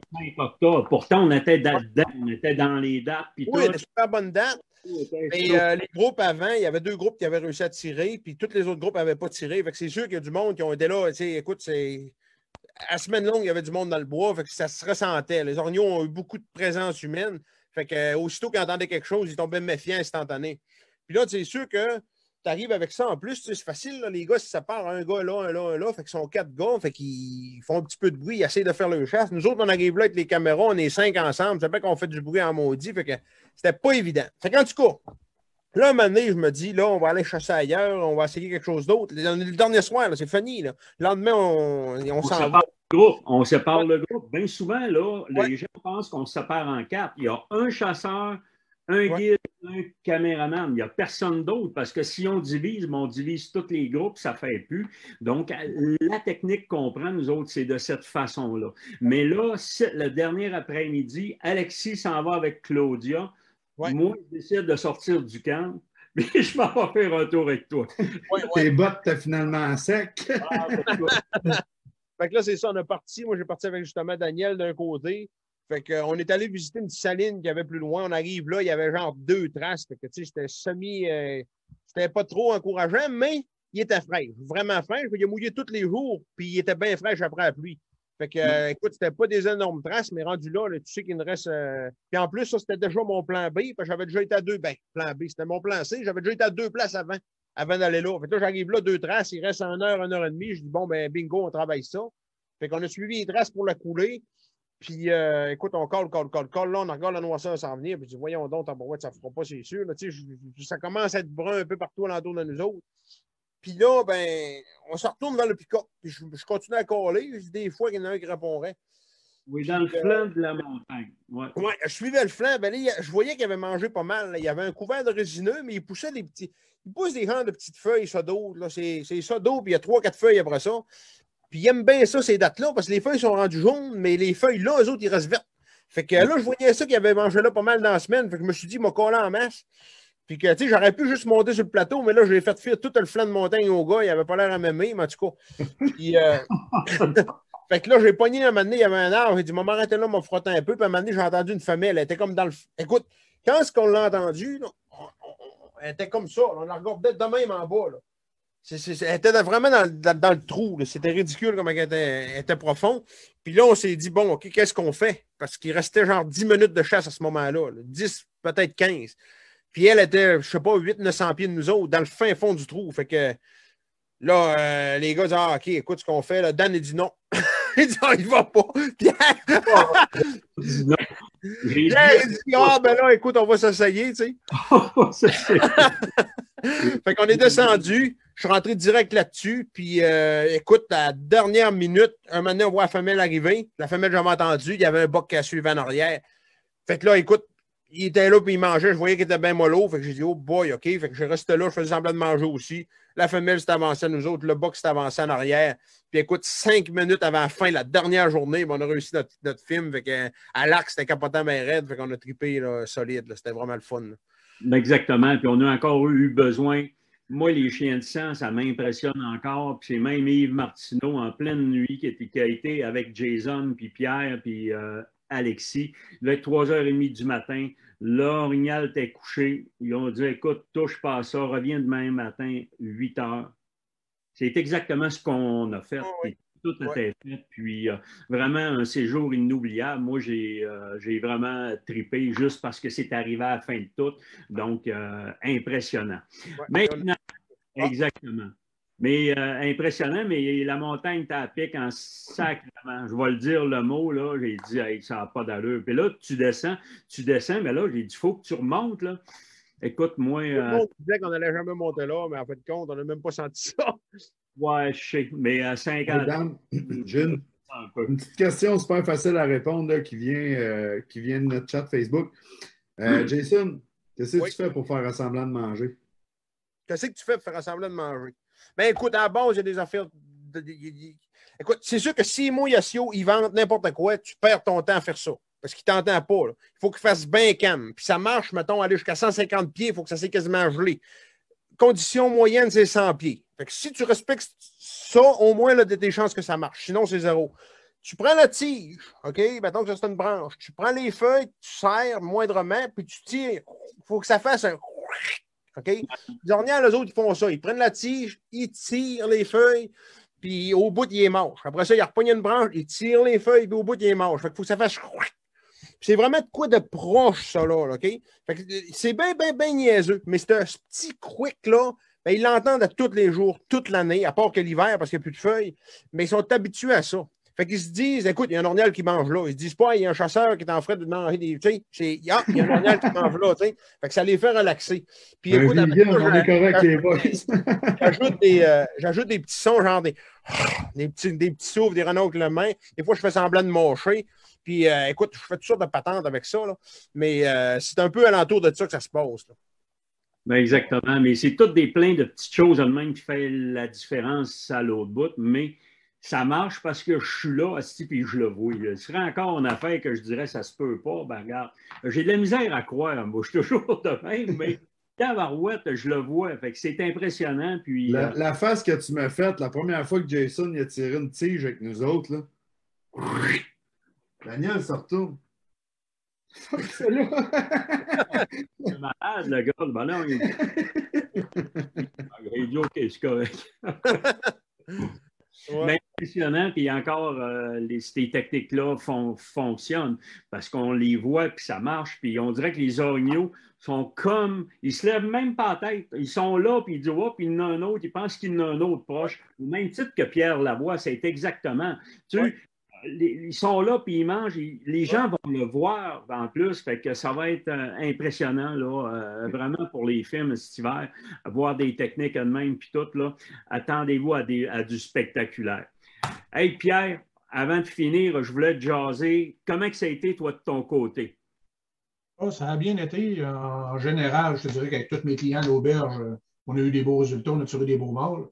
Pourtant, on était dans les dates. Oui, des super bonnes dates. Mais les groupes avant, il y avait 2 groupes qui avaient réussi à tirer, puis tous les autres groupes n'avaient pas tiré. Fait que c'est sûr qu'il y a du monde qui ont été là. Écoute, à semaine longue, il y avait du monde dans le bois, fait que ça se ressentait. Les orgnaux ont eu beaucoup de présence humaine. Fait que aussitôt qu'ils entendaient quelque chose, ils tombaient méfiants instantanés. Puis là, c'est sûr que tu arrives avec ça en plus, c'est facile, là, les gars, si ça part un gars là, un là, un là, fait qu'ils sont 4 gars, fait qu'ils font un petit peu de bruit, ils essaient de faire leur chasse. Nous autres, on arrive là avec les caméras, on est 5 ensemble, ça fait qu'on fait du bruit en maudit, fait que c'était pas évident. Fait qu'en tout cas, là, un moment donné, je me dis, là, on va aller chasser ailleurs, on va essayer quelque chose d'autre. Le dernier soir, là, c'est fini, là. Le lendemain, on s'en va. On sépare le groupe. Bien souvent, là, les gens pensent qu'on se sépare en 4. Il y a un chasseur, un guide, un caméraman. Il n'y a personne d'autre parce que si on divise tous les groupes, ça ne fait plus. Donc, la technique qu'on prend, nous autres, c'est de cette façon-là. Mais là, le dernier après-midi, Alexis s'en va avec Claudia. Ouais. Moi, je décide de sortir du camp. Mais je m'en vais faire un tour avec toi. Tes bottes, t'as finalement sec. Fait que là, c'est ça, on est parti. Moi, j'ai parti avec justement Daniel d'un côté. Fait qu'on est allé visiter une saline qu'il y avait plus loin. On arrive là, il y avait genre 2 traces. Fait que, tu sais, c'était c'était pas trop encourageant, mais il était frais. Vraiment frais. Il a mouillé tous les jours, puis il était bien fraîche après la pluie. Fait que, écoute, c'était pas des énormes traces, mais rendu là, tu sais qu'il nous reste. Puis en plus, ça, c'était déjà mon plan B, parce que j'avais déjà été à 2. Ben, plan B, c'était mon plan C. J'avais déjà été à 2 places avant d'aller là. Fait que là, j'arrive là, 2 traces, il reste 1 heure, 1 heure et demie. Je dis, bon, ben, bingo, on travaille ça. Fait qu'on a suivi les traces pour la couler. Puis, écoute, on colle. Là, on regarde la noirceur s'en venir. Puis, je dis, voyons donc, ça ne fera pas, c'est sûr. Là, ça commence à être brun un peu partout alentour de nous autres. Puis là, ben, on se retourne vers le pick-up. Puis, je continue à coller. Des fois, il y en a un qui répondrait. Oui, dans le flanc de la montagne. Oui, je suivais le flanc. Ben, là, je voyais qu'il avait mangé pas mal. Là. Il y avait un couvert de résineux, mais il poussait des petits. Il pousse des genres de petites feuilles, ça d'eau. C'est ça d'eau, puis il y a 3-4 feuilles après ça. Puis il aime bien ça, ces dates-là, parce que les feuilles sont rendues jaunes, mais les feuilles là, eux autres, ils restent vertes. Fait que là, je voyais ça qu'il avait mangé là pas mal dans la semaine. Fait que je me suis dit, il m'a collé en masse. Puis que, tu sais, j'aurais pu juste monter sur le plateau, mais là, j'ai fait fuir tout le flanc de montagne au gars. Il avait pas l'air à m'aimer, mais en tout cas. Puis, fait que là, j'ai pogné un moment donné, il y avait un arbre. J'ai dit, maman, arrêtez là, m'a frotté un peu. Puis à un moment donné, j'ai entendu une femelle. Elle était comme dans le. Écoute, quand est-ce qu'on l'a entendu, là, elle était comme ça. Là, on la regardait de même en bas, là. Elle était vraiment dans le trou. C'était ridicule comme elle était profond. Puis là, on s'est dit, bon, OK, qu'est-ce qu'on fait? Parce qu'il restait genre 10 minutes de chasse à ce moment-là. 10, peut-être 15. Puis elle était, je sais pas, 800-900 pieds de nous autres, dans le fin fond du trou. Fait que là, les gars disent, ah, OK, écoute ce qu'on fait. Là, Dan, il dit non. Il dit, il va pas. Pierre, il dit, ah, ben là, écoute, on va s'essayer, tu sais. Fait qu'on est descendu. Je suis rentré direct là-dessus. Puis, écoute, à la dernière minute, un moment donné, on voit la femelle arriver. La femelle, j'avais entendu. Il y avait un boc qui a suivi en arrière. Fait que là, écoute, il était là, puis il mangeait. Je voyais qu'il était bien mollo. Fait que j'ai dit, oh boy, OK. Fait que je restais là. Je faisais semblant de manger aussi. La femelle s'est avancée à nous autres. Le boc s'est avancé en arrière. Puis, écoute, 5 minutes avant la fin, la dernière journée, on a réussi notre film. Fait que, à l'arc, c'était capotant, bien raide. Fait qu'on a trippé là, solide. C'était vraiment le fun. Là. Exactement. Puis, on a encore eu besoin. Moi, les chiens de sang, ça m'impressionne encore. Puis c'est même Yves Martineau en pleine nuit qui a été avec Jason, puis Pierre, puis Alexis. Il devait être 3h30 du matin. L'orignal était couché. Ils ont dit, écoute, touche pas à ça, reviens demain matin, 8h. C'est exactement ce qu'on a fait. Oui. Tout était fait. Puis vraiment un séjour inoubliable. Moi, j'ai vraiment trippé juste parce que c'est arrivé à la fin de tout. Donc, impressionnant. Ouais, Maintenant, exactement. Mais impressionnant, mais la montagne était à pic en sacrement. Je vais le dire le mot, là. J'ai dit, hey, ça n'a pas d'allure. Puis là, tu descends, mais là, j'ai dit, il faut que tu remontes, là. Écoute, moi. Tout le monde disait qu'on n'allait jamais monter là, mais en fait de compte, on n'a même pas senti ça. Ouais, je sais, mais à 50 ans. J'ai une petite question super facile à répondre là, qui vient de notre chat Facebook. Jason, qu'est-ce que tu fais pour faire semblant de manger? Qu'est-ce que tu fais pour faire semblant de manger? Ben écoute, à la base, il y a des affaires. Écoute, c'est sûr que si Moyassio, ils vendent n'importe quoi, tu perds ton temps à faire ça. Parce qu'il ne t'entend pas. Là. Il faut qu'il fasse bien calme. Puis ça marche, mettons, aller jusqu'à 150 pieds, il faut que ça s'est quasiment gelé. Condition moyenne, c'est 100 pieds. Fait que si tu respectes ça, au moins, là, des chances que ça marche. Sinon, c'est zéro. Tu prends la tige, OK? Mettons que c'est une branche. Tu prends les feuilles, tu serres moindrement, puis tu tires. Il faut que ça fasse un... OK? Les ornières, eux autres, ils font ça. Ils prennent la tige, ils tirent les feuilles, puis au bout, ils les mangent. Après ça, ils repognent une branche, ils tirent les feuilles, puis au bout, ils les mangent. Fait qu'il faut que ça fasse... C'est vraiment de quoi de proche, ça, là, OK? Fait que c'est bien niaiseux. Mais ce petit quick-là, ben, ils l'entendent à tous les jours, toute l'année, à part que l'hiver, parce qu'il n'y a plus de feuilles. Mais ils sont habitués à ça. Fait qu'ils se disent, écoute, il y a un ornial qui mange là. Ils se disent pas, il y a un chasseur qui est en train de manger des. Tu sais, il y a un ornial qui mange là, tu sais. Fait que ça les fait relaxer. Puis écoute, on est correct, les boys. J'ajoute des petits sons, genre des petits souffles, des renonques de main. Des fois, je fais semblant de mâcher. Puis écoute, je fais toutes sortes de patentes avec ça, là. Mais c'est un peu alentour de ça que ça se passe, là. Ben exactement. Mais c'est toutes plein de petites choses en même qui fait la différence à l'autre bout. Mais ça marche parce que je suis là, assis, puis je le vois. Ce serait encore une affaire que je dirais ça se peut pas. Ben regarde, j'ai de la misère à croire. Moi, je suis toujours de même, mais tabarouette, je le vois. Fait que c'est impressionnant. Puis, la face que tu m'as faite, la première fois que Jason il a tiré une tige avec nous autres, là. Daniel se retourne. C'est malade, le gars. Ben non, il est idiot, c'est correct. Ouais. Mais impressionnant, puis encore, ces techniques-là fonctionnent parce qu'on les voit, puis ça marche, puis on dirait que les orignaux sont comme, ils se lèvent même pas la tête, ils sont là, puis ils disent, oh, puis il y en a un autre, ils pensent qu'il y en a un autre proche, au même titre que Pierre Lavoie, c'est exactement, tu sais, ils sont là, puis ils mangent, les gens vont le voir en plus, fait que ça va être impressionnant, là, vraiment pour les films cet hiver, voir des techniques de même, puis tout, là, attendez-vous à du spectaculaire. Hey Pierre, avant de finir, je voulais te jaser, comment que ça a été, toi, de ton côté? Oh, ça a bien été, en général, je te dirais qu'avec tous mes clients à l'auberge, on a eu des beaux résultats, on a tiré des beaux mâles.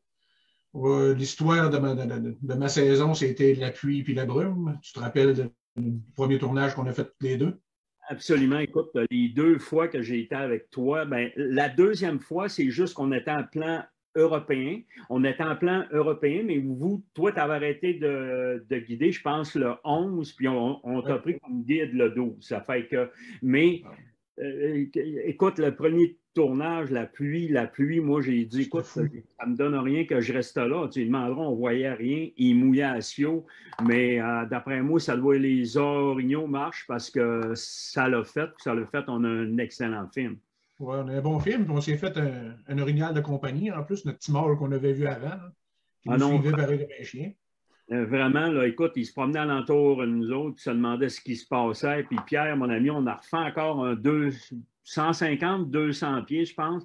L'histoire de ma saison, c'était la pluie puis la brume. Tu te rappelles du premier tournage qu'on a fait tous les deux? Absolument. Écoute, les 2 fois que j'ai été avec toi, ben, la deuxième fois, c'est juste qu'on était en plan européen. On était en plan européen, mais vous, toi, tu avais arrêté de guider, je pense, le 11, puis on t'a pris comme guide le 12. Ça fait que... Mais... écoute, le premier tournage, la pluie, moi, j'ai dit, écoute, ça ne me donne rien que je reste là. Tu demanderas, on ne voyait rien. Il mouillait à Sio. Mais d'après moi, ça doit les orignaux marchent parce que ça l'a fait. On a un excellent film. Oui, on a un bon film. On s'est fait un orignal de compagnie. En plus, notre petit mâle qu'on avait vu avant, qui nous suivait pareil comme un chien. Vraiment, là, écoute, il se promenait alentour de nous autres, puis se demandait ce qui se passait. Puis Pierre, mon ami, on a refait encore un 150, 200 pieds, je pense.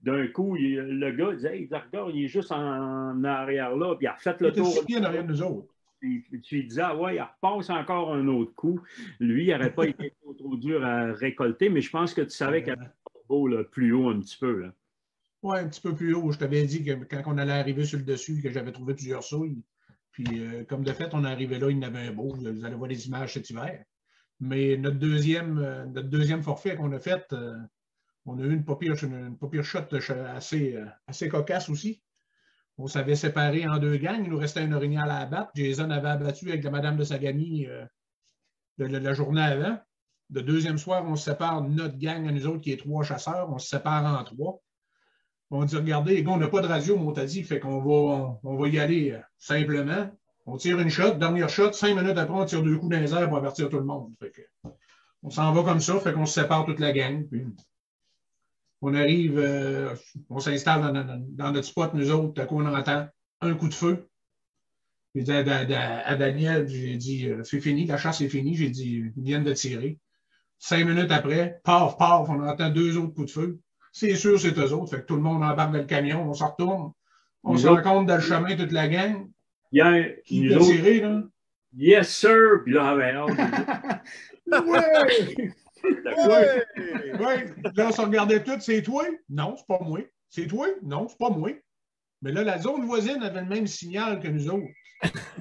D'un coup, le gars il disait, hey, regarde, il est juste en arrière là, puis il a refait le tour. Il était en arrière de nous autres. Puis tu lui disais, ah ouais, il repasse encore un autre coup. Lui, il n'aurait pas été trop dur à récolter, mais je pense que tu savais qu'il y avait un beau plus haut un petit peu. Oui, un petit peu plus haut. Je t'avais dit que quand on allait arriver sur le dessus, que j'avais trouvé plusieurs souilles. Puis, comme de fait, on est arrivé là, il y en avait un beau. Vous allez voir les images cet hiver. Mais notre deuxième forfait qu'on a fait, on a eu une pas pire shot assez cocasse aussi. On s'avait séparés en 2 gangs. Il nous restait un orignal à abattre. Jason avait abattu avec la madame de Sagami la journée avant. Le deuxième soir, on se sépare, notre gang à nous autres, qui est 3 chasseurs. On se sépare en 3. On dit, regardez, les gars, on n'a pas de radio, mais on t'a dit, fait qu'on on va y aller simplement. On tire une shot, dernière shot, 5 minutes après, on tire 2 coups dans les airs pour avertir tout le monde. Fait que, on s'en va comme ça, fait qu'on se sépare toute la gang. Puis on arrive, on s'installe dans notre spot, nous autres, à quoi on entend un coup de feu. J'ai dit à Daniel, j'ai dit, c'est fini, la chasse est finie. J'ai dit, ils viennent de tirer. 5 minutes après, paf, paf, on entend 2 autres coups de feu. C'est sûr, c'est eux autres. Fait que tout le monde embarque dans le camion, on s'en retourne. On se rencontre dans le chemin, toute la gang. Il y a un. Qui t'a tiré, là? Yes, sir! Puis là, ouais! Ouais! Là, on se regardait tous. C'est toi? Non, c'est pas moi. C'est toi? Non, c'est pas moi. Mais là, la zone voisine avait le même signal que nous autres.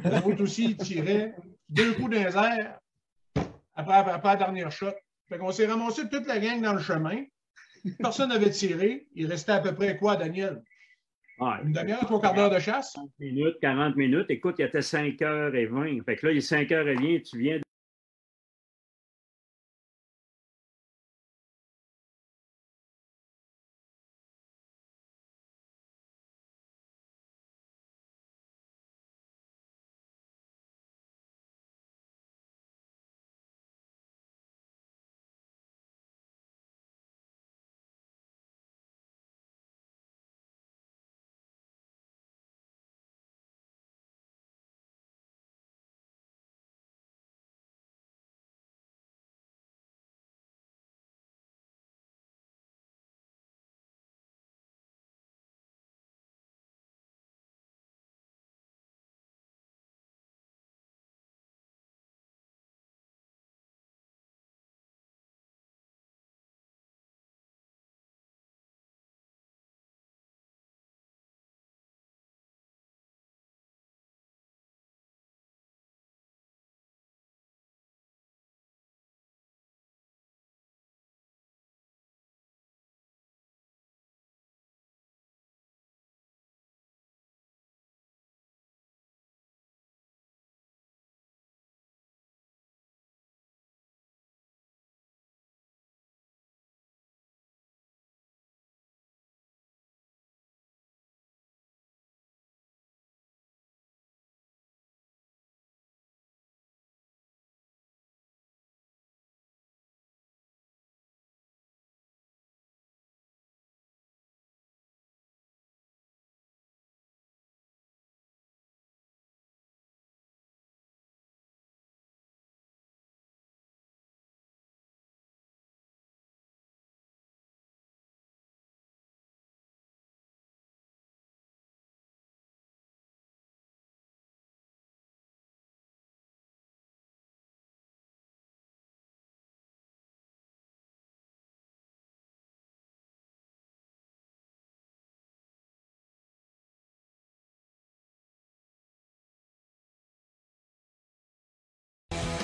Les autres aussi, ils tiraient 2 coups dans les airs après la dernière shot. Fait qu'on s'est ramassé toute la gang dans le chemin. Personne n'avait tiré. Il restait à peu près quoi, Daniel? Une demi-heure, 3/4 d'heure de chasse? 30 minutes, 40 minutes. Écoute, il était 5h20. Fait que là, il est 5h20, tu viens.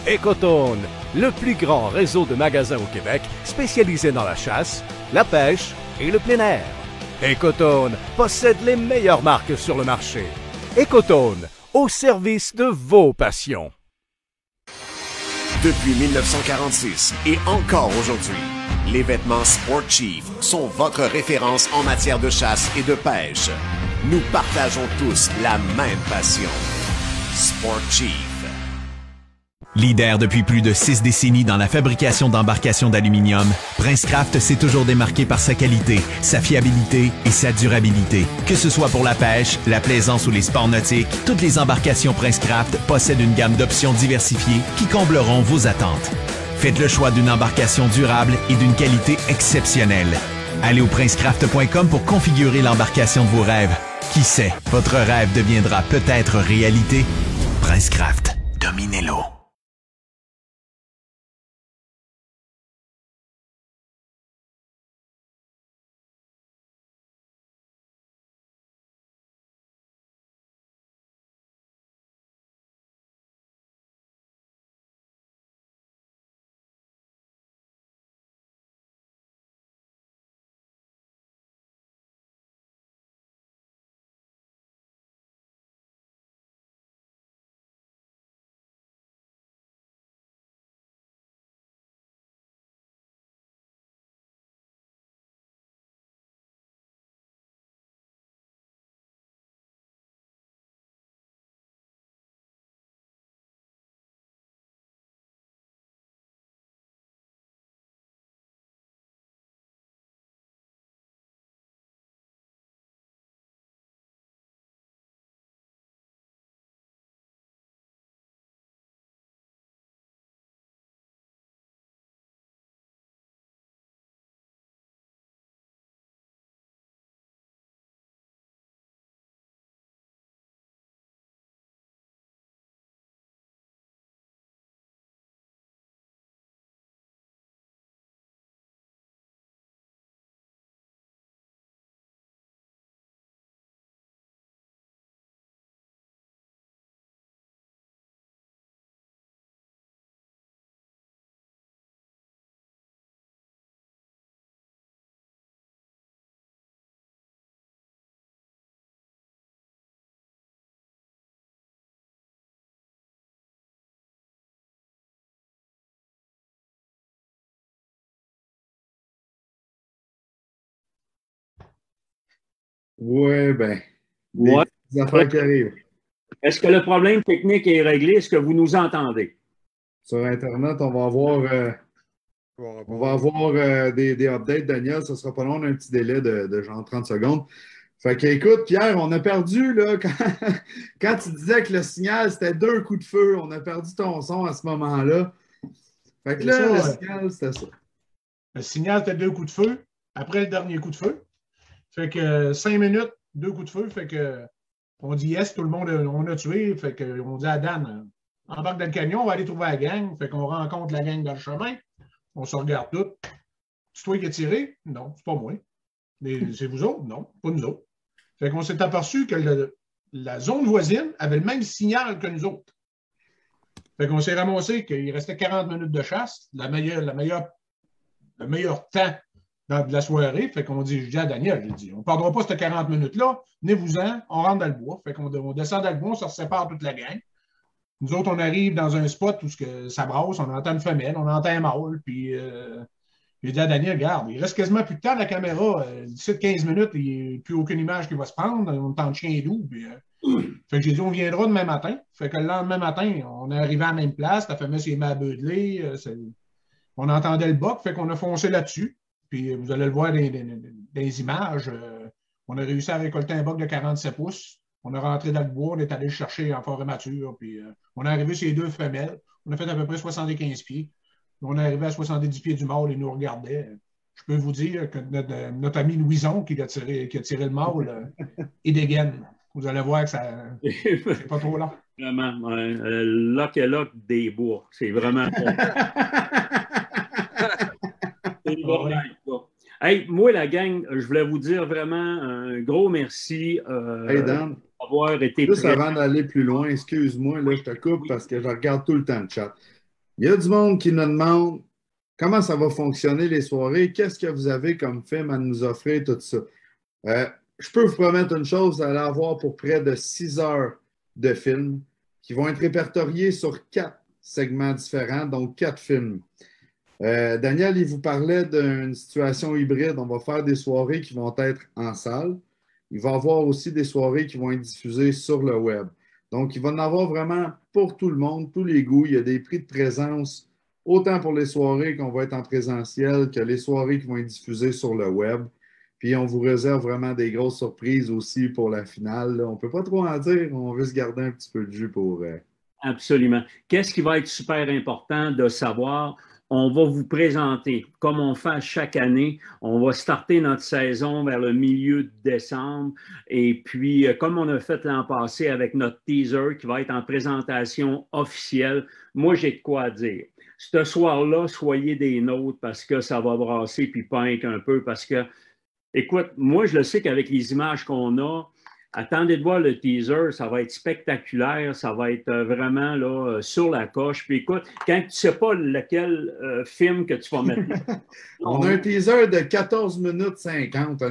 Ecotone, le plus grand réseau de magasins au Québec spécialisé dans la chasse, la pêche et le plein air. Ecotone possède les meilleures marques sur le marché. Ecotone, au service de vos passions. Depuis 1946 et encore aujourd'hui, les vêtements Sport Chief sont votre référence en matière de chasse et de pêche. Nous partageons tous la même passion. Sport Chief. Leader depuis plus de 6 décennies dans la fabrication d'embarcations d'aluminium, Princecraft s'est toujours démarqué par sa qualité, sa fiabilité et sa durabilité. Que ce soit pour la pêche, la plaisance ou les sports nautiques, toutes les embarcations Princecraft possèdent une gamme d'options diversifiées qui combleront vos attentes. Faites le choix d'une embarcation durable et d'une qualité exceptionnelle. Allez au princecraft.com pour configurer l'embarcation de vos rêves. Qui sait, votre rêve deviendra peut-être réalité. Princecraft, dominez-le. Ouais, ben, Ouais. des affaires qui arrivent. Est-ce que le problème technique est réglé? Est-ce que vous nous entendez? Sur Internet, on va avoir des updates, Daniel. Ça sera pas long, on a un petit délai de genre 30 secondes. Fait que, écoute, Pierre, on a perdu, là, quand tu disais que le signal, c'était 2 coups de feu, on a perdu ton son à ce moment-là. Fait que là, le signal, c'était ça. Le signal, c'était 2 coups de feu. Après le dernier coup de feu. Fait que 5 minutes, 2 coups de feu. Fait que on dit yes, tout le monde, on a tué. Fait qu'on dit à Dan, embarque dans le camion, on va aller trouver la gang. Fait qu'on rencontre la gang dans le chemin. On se regarde tous. C'est toi qui as tiré? Non, c'est pas moi. Mais c'est vous autres? Non, pas nous autres. Fait qu'on s'est aperçu que la zone voisine avait le même signal que nous autres. Fait qu'on s'est ramassé qu'il restait 40 minutes de chasse, le meilleur temps de la soirée. Fait qu'on dit, je dis à Daniel, je dis, on ne perdra pas ces 40 minutes-là, venez-vous-en, on rentre dans le bois. Fait qu'on descend dans le bois, on se sépare toute la gang. Nous autres, on arrive dans un spot où ça brasse, on entend une femelle, on entend un mâle, puis j'ai dit à Daniel, regarde, il reste quasiment plus de temps à la caméra. D'ici 15 minutes, il n'y a plus aucune image qui va se prendre. On est en chien doux. Puis, fait que j'ai dit, on viendra demain matin. Fait que le lendemain matin, on est arrivé à la même place. La fameuse s'est mise à beudeler. On entendait le boc. Fait qu'on a foncé là-dessus. Puis vous allez le voir des images. On a réussi à récolter un boc de 47 pouces. On est rentré dans le bois. On est allé le chercher en forêt mature. Puis on est arrivé sur les 2 femelles. On a fait à peu près 75 pieds. On est arrivé à 70 pieds du mâle et nous regardait. Je peux vous dire que notre ami Louison qui a tiré le mâle, il dégaine. Vous allez voir que ça c'est pas trop long. Vraiment. Lock et lock des bois. C'est vraiment c'est bon. Hey, moi, la gang, je voulais vous dire vraiment un gros merci Hey Dan, d'avoir été juste présent. avant d'aller plus loin, excuse-moi, là, je te coupe parce que je regarde tout le temps le chat. Il y a du monde qui nous demande comment ça va fonctionner les soirées, qu'est-ce que vous avez comme film à nous offrir, tout ça. Je peux vous promettre une chose, vous allez avoir pour près de 6 heures de films qui vont être répertoriés sur 4 segments différents, donc 4 films. Daniel, il vous parlait d'une situation hybride. On va faire des soirées qui vont être en salle. Il va y avoir aussi des soirées qui vont être diffusées sur le web. Donc, il va en avoir vraiment pour tout le monde, tous les goûts. Il y a des prix de présence, autant pour les soirées qu'on va être en présentiel que les soirées qui vont être diffusées sur le web. Puis, on vous réserve vraiment des grosses surprises aussi pour la finale. Là. On ne peut pas trop en dire. On veut se garder un petit peu de jus pour... Absolument. Qu'est-ce qui va être super important de savoir? On va vous présenter, comme on fait chaque année, on va starter notre saison vers le milieu de décembre. Et puis, comme on a fait l'an passé avec notre teaser qui va être en présentation officielle, moi, j'ai de quoi dire. Ce soir-là, soyez des nôtres parce que ça va brasser puis punk un peu parce que, écoute, moi, je le sais qu'avec les images qu'on a, attendez de voir le teaser, ça va être spectaculaire, ça va être vraiment là, sur la coche. Puis écoute, quand tu ne sais pas lequel film que tu vas mettre. On a un teaser de 14 minutes 50.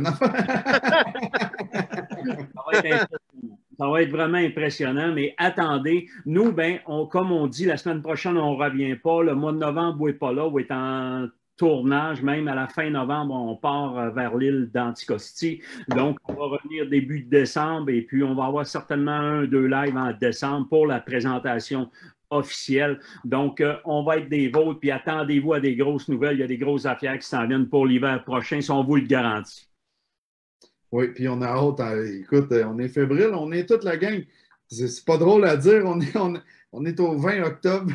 Ça va être vraiment impressionnant, mais attendez, nous, ben, comme on dit, la semaine prochaine, on ne revient pas. Le mois de novembre, vous n'êtes pas là, vous êtes en tournage, même à la fin novembre, on part vers l'île d'Anticosti. Donc, on va revenir début de décembre et puis on va avoir certainement 1-2 lives en décembre pour la présentation officielle. Donc, on va être des vôtres, puis attendez-vous à des grosses nouvelles. Il y a des grosses affaires qui s'en viennent pour l'hiver prochain, si on vous le garantit. Oui, puis on a hâte. Écoute, on est fébrile, on est toute la gang. C'est pas drôle à dire, on est au 20 octobre.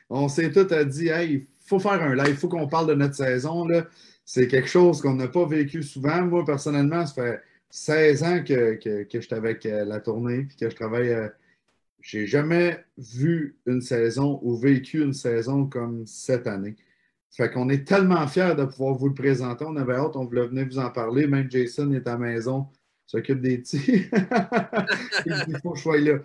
On s'est tous dit, hey, il faut faire un live, il faut qu'on parle de notre saison. Là. C'est quelque chose qu'on n'a pas vécu souvent. Moi, personnellement, ça fait 16 ans que je suis avec la tournée et que je travaille. Je n'ai jamais vu une saison ou vécu une saison comme cette année. Ça fait qu'on est tellement fiers de pouvoir vous le présenter. On avait hâte, on voulait venir vous en parler. Même Jason est à la maison, s'occupe des petits. Il faut que je sois là.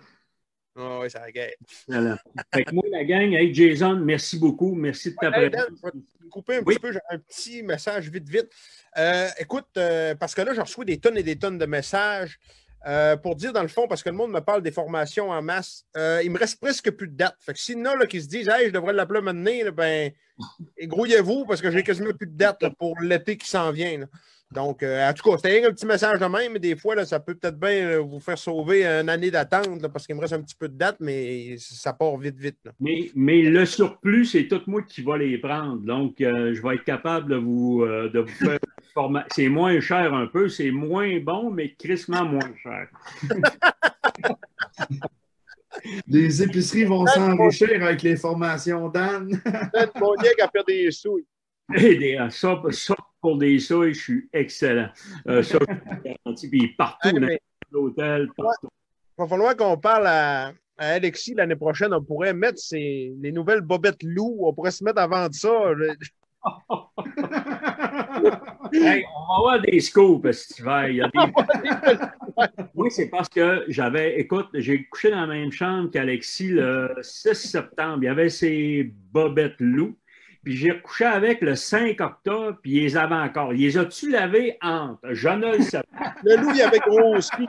Oh, oui, ça regarde. Voilà. Fait que moi, la gang, hey Jason, merci beaucoup. Merci de ta présence. Je vais te couper un petit peu. J'ai un petit message vite. Écoute, parce que là, j'ai reçu des tonnes et des tonnes de messages pour dire, dans le fond, parce que le monde me parle des formations en masse, il me reste presque plus de dates. Fait que s'il y en a là, qui se disent, hey, je devrais l'appeler maintenant, ben, grouillez-vous parce que j'ai quasiment plus de dates là, pour l'été qui s'en vient. Là. Donc, en tout cas, c'était un petit message de même, mais des fois, là, ça peut peut-être bien vous faire sauver une année d'attente, parce qu'il me reste un petit peu de date, mais ça part vite, vite. Là. Mais le surplus, c'est tout moi qui va les prendre. Donc, je vais être capable de vous faire c'est moins cher un peu, c'est moins bon, mais crissement moins cher. Les épiceries vont s'enrichir avec les formations d'Anne. Mon dieu qui a fait des sous. Ça, pour des souilles, je suis excellent. Ça, je suis garanti. Puis partout, dans l'hôtel, partout. Il va falloir qu'on parle à Alexis l'année prochaine. On pourrait mettre les nouvelles bobettes loup. On pourrait se mettre à vendre ça. Hey, on va avoir des scoops cet hiver. Il y a des... Oui, c'est parce que j'ai couché dans la même chambre qu'Alexis le 6 septembre. Il y avait ses bobettes loup. Puis j'ai recouché avec le 5 octobre, puis il les avait encore. Il les a-tu lavés entre? Je ne le sais pas. Le loup, il avait grossi.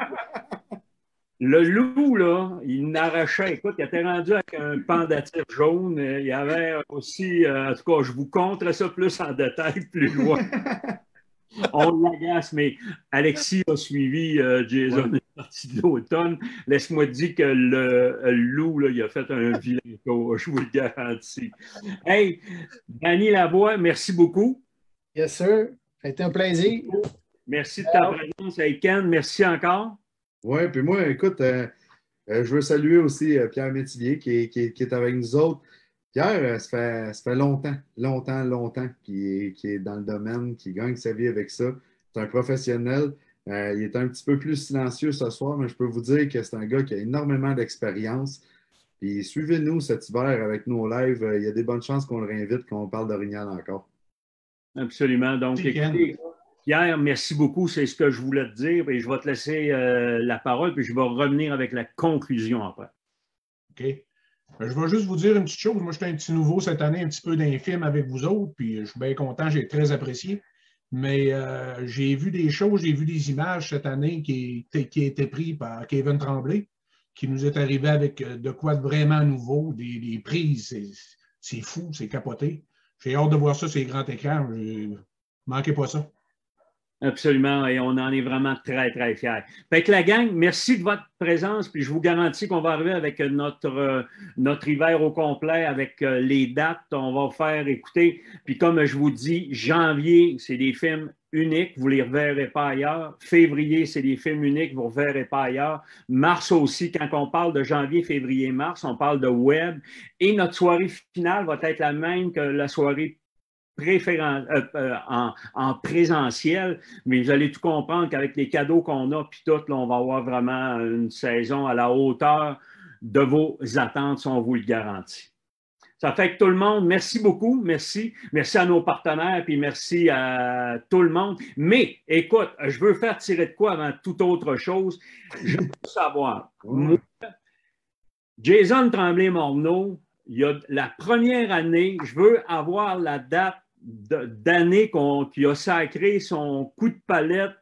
Le loup, là, il n'arrachait. Écoute, il était rendu avec un pendatif jaune. Il y avait aussi, en tout cas, je vous conterai ça plus en détail plus loin. On l'agace, mais Alexis a suivi Jason est parti de l'automne. Laisse-moi te dire que le loup, là, il a fait un vilain tour, je vous le garantis. Hey, Danny Lavoie, merci beaucoup. Yes, sir. Ça a été un plaisir. Merci de ta présence, hey Ken. Merci encore. Oui, puis moi, écoute, je veux saluer aussi Pierre Métivier qui est avec nous autres. Pierre, ça fait longtemps qu'il est dans le domaine, qu'il gagne sa vie avec ça. C'est un professionnel. Il est un petit peu plus silencieux ce soir, mais je peux vous dire que c'est un gars qui a énormément d'expérience. Puis suivez-nous cet hiver avec nos lives. Il y a des bonnes chances qu'on le réinvite, qu'on parle d'Orignal encore. Absolument. Donc, écoutez, Pierre, merci beaucoup. C'est ce que je voulais te dire. Et je vais te laisser la parole, puis je vais revenir avec la conclusion après. OK. Je vais juste vous dire une petite chose. Moi, je suis un petit nouveau cette année, un petit peu d'infime avec vous autres, puis je suis bien content, j'ai très apprécié. Mais j'ai vu des choses, j'ai vu des images cette année qui étaient prises par Kevin Tremblay, qui nous est arrivé avec de quoi de vraiment nouveau, des prises. C'est fou, c'est capoté. J'ai hâte de voir ça sur les grands écrans. Manquez pas ça. Absolument, et on en est vraiment très, très fiers. Fait que la gang, merci de votre présence, puis je vous garantis qu'on va arriver avec notre hiver au complet, avec les dates, on va faire écouter. Puis comme je vous dis, janvier, c'est des films uniques, vous ne les reverrez pas ailleurs. Février, c'est des films uniques, vous ne reverrez pas ailleurs. Mars aussi, quand on parle de janvier, février, mars, on parle de web. Et notre soirée finale va être la même que la soirée en présentiel, mais vous allez tout comprendre qu'avec les cadeaux qu'on a, puis tout, là, on va avoir vraiment une saison à la hauteur de vos attentes, si on vous le garantit. Ça fait que tout le monde, merci beaucoup, merci. Merci à nos partenaires, puis merci à tout le monde. Mais, écoute, je veux faire tirer de quoi avant toute autre chose. Je veux savoir, moi, Jason Tremblay-Morneau, il y a la première année, je veux avoir la date d'année qui a sacré son coup de palette,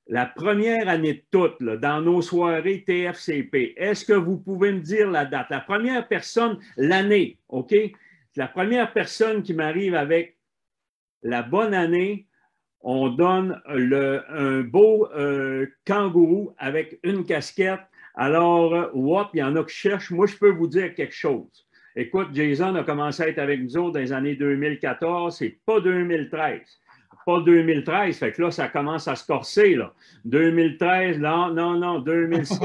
la première année de toutes, là, dans nos soirées TFCP. Est-ce que vous pouvez me dire la date? La première personne, l'année, OK? La première personne qui m'arrive avec la bonne année, on donne un beau kangourou avec une casquette. Alors, il y en a qui cherchent. Moi, je peux vous dire quelque chose. Écoute, Jason a commencé à être avec nous autres dans les années 2014, c'est pas 2013. Pas 2013, fait que là, ça commence à se corser, là. 2013, non, 2006,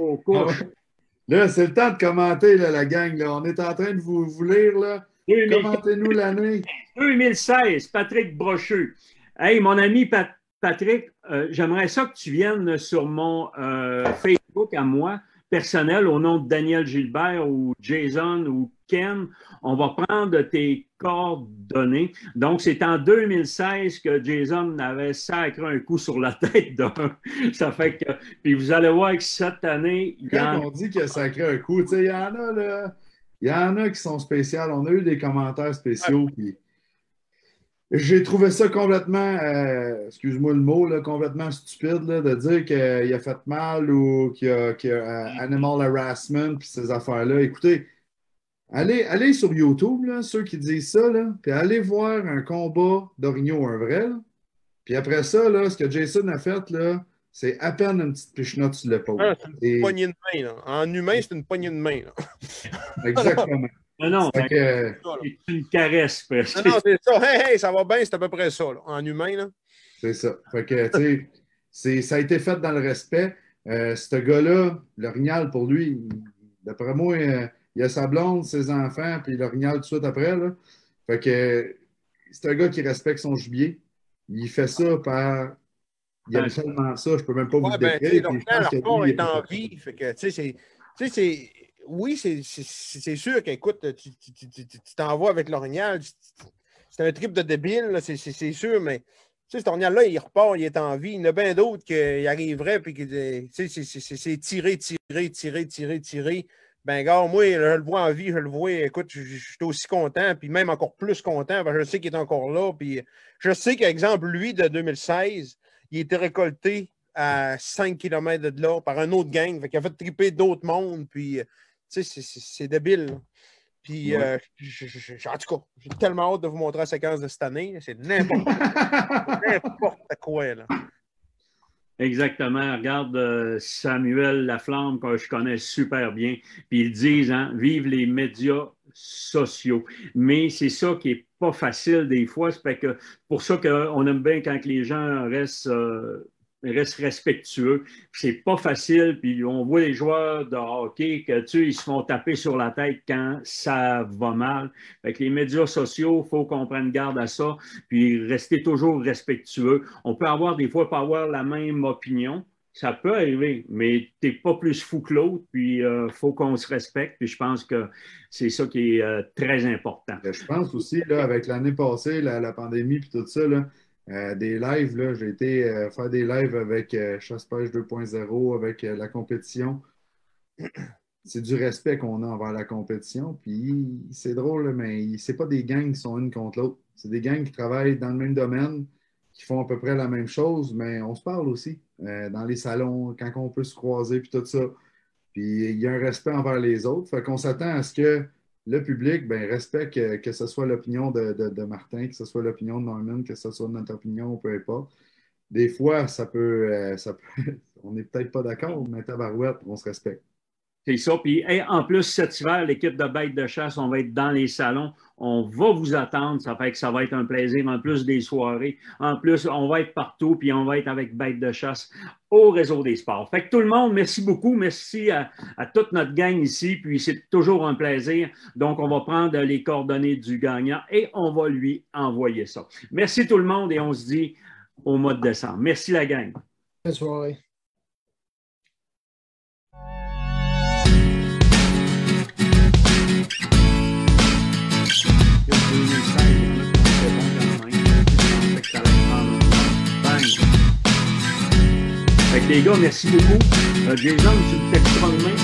au couche. Là, c'est le temps de commenter, là, la gang, là. On est en train de vous lire, là. Commentez-nous l'année. 2016, Patrick Brochu. Hey, mon ami Patrick, j'aimerais ça que tu viennes sur mon Facebook à moi, personnel, au nom de Daniel Gilbert ou Jason ou Ken. On va prendre tes coordonnées. Donc, c'est en 2016 que Jason avait sacré un coup sur la tête d'un. Ça fait que... Puis vous allez voir que cette année... Quand on dit qu'il a sacré un coup, tu sais, il y en a, là... Il y en a qui sont spéciales. On a eu des commentaires spéciaux, puis... J'ai trouvé ça complètement, excuse-moi le mot, là, complètement stupide là, de dire qu'il a fait mal ou qu'il y a animal harassment puis ces affaires-là. Écoutez, allez sur YouTube, là, ceux qui disent ça, là, puis allez voir un combat d'Origno, un vrai. Là. Puis après ça, là, ce que Jason a fait, là, c'est à peine une petite pichenote sur l'épaule. Ah, c'est une poignée de main. Là. En humain, c'est une poignée de main. Là. Exactement. Non, c'est une caresse presque. Non, c'est ça. Hey, ça va bien, c'est à peu près ça. Là. En humain, là. C'est ça. Fait que, tu sais, ça a été fait dans le respect. Ce gars-là, l'Orignal, pour lui, d'après moi, il a sa blonde, ses enfants, puis l'Orignal tout de suite après. Là. Fait que c'est un gars qui respecte son gibier. Il fait ça par... Il aime tellement ça, je peux même pas vous le décrire. L'Orignal, il est en vie. Fait que, tu sais, c'est... Oui, c'est sûr qu'écoute, tu t'envoies avec l'Orignal. C'est un trip de débile, c'est sûr, mais... Tu sais, cet Orignal-là, il repart, il est en vie. Il y en a bien d'autres qui arriveraient, puis c'est tirer. Ben, gars, moi, je le vois en vie, je le vois. Écoute, je suis aussi content, puis même encore plus content, parce que je sais qu'il est encore là. Puis je sais qu'exemple, lui, de 2016, il était récolté à 5 km de là par un autre gang. Fait qu'il a fait triper d'autres mondes, puis, tu sais, c'est débile. Là. Puis, en tout cas, j'ai tellement hâte de vous montrer la séquence de cette année. C'est n'importe quoi. Là. Exactement. Regarde Samuel Laflamme, que je connais super bien. Puis ils disent, hein, vive les médias sociaux. Mais c'est ça qui n'est pas facile des fois. C'est pour ça qu'on aime bien quand les gens restent respectueux. C'est pas facile, puis on voit les joueurs de hockey que ils se font taper sur la tête quand ça va mal. Fait que les médias sociaux, il faut qu'on prenne garde à ça, puis rester toujours respectueux. On peut avoir des fois pas avoir la même opinion. Ça peut arriver, mais tu n'es pas plus fou que l'autre, puis il faut qu'on se respecte, puis je pense que c'est ça qui est très important. Je pense aussi, là, avec l'année passée, la pandémie, puis tout ça, là, des lives, là, j'ai été faire des lives avec Chasse-Pêche 2.0, avec la compétition. C'est du respect qu'on a envers la compétition. Puis c'est drôle, là, mais c'est pas des gangs qui sont une contre l'autre. C'est des gangs qui travaillent dans le même domaine, qui font à peu près la même chose, mais on se parle aussi dans les salons, quand on peut se croiser, puis tout ça. Puis il y a un respect envers les autres. Fait qu'on s'attend à ce que le public respecte que ce soit l'opinion de Martin, que ce soit l'opinion de Norman, que ce soit notre opinion, peu importe. Des fois, ça peut on n'est peut-être pas d'accord, mais tabarouette, on se respecte. C'est ça. Puis en plus, cet hiver, l'équipe de Bêtes de chasse, on va être dans les salons. On va vous attendre. Ça fait que ça va être un plaisir. En plus des soirées. En plus, on va être partout. Puis on va être avec Bêtes de chasse au Réseau des sports. Fait que tout le monde, merci beaucoup. Merci à toute notre gang ici. Puis c'est toujours un plaisir. Donc, on va prendre les coordonnées du gagnant et on va lui envoyer ça. Merci tout le monde et on se dit au mois de décembre. Merci la gang. Bonne soirée. Fait que les gars, merci beaucoup. Jason, tu me texteras demain?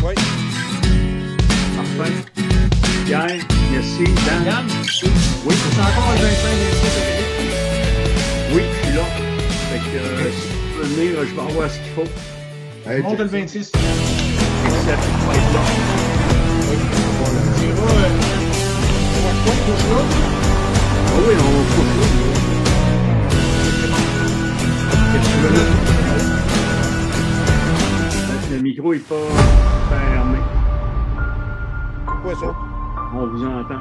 Oui. Parfait. Pierre, merci. Dan? Yann? Oui. C'est encore le 25 Oui, je suis là. Fait que si tu veux venir, je vais voir ce qu'il faut. Hey, monte le 26. Ça va être là. Tu iras quoi, couche là? Ah oui, on couche là. Le micro n'est pas fermé. C'est quoi ça? On vous entend.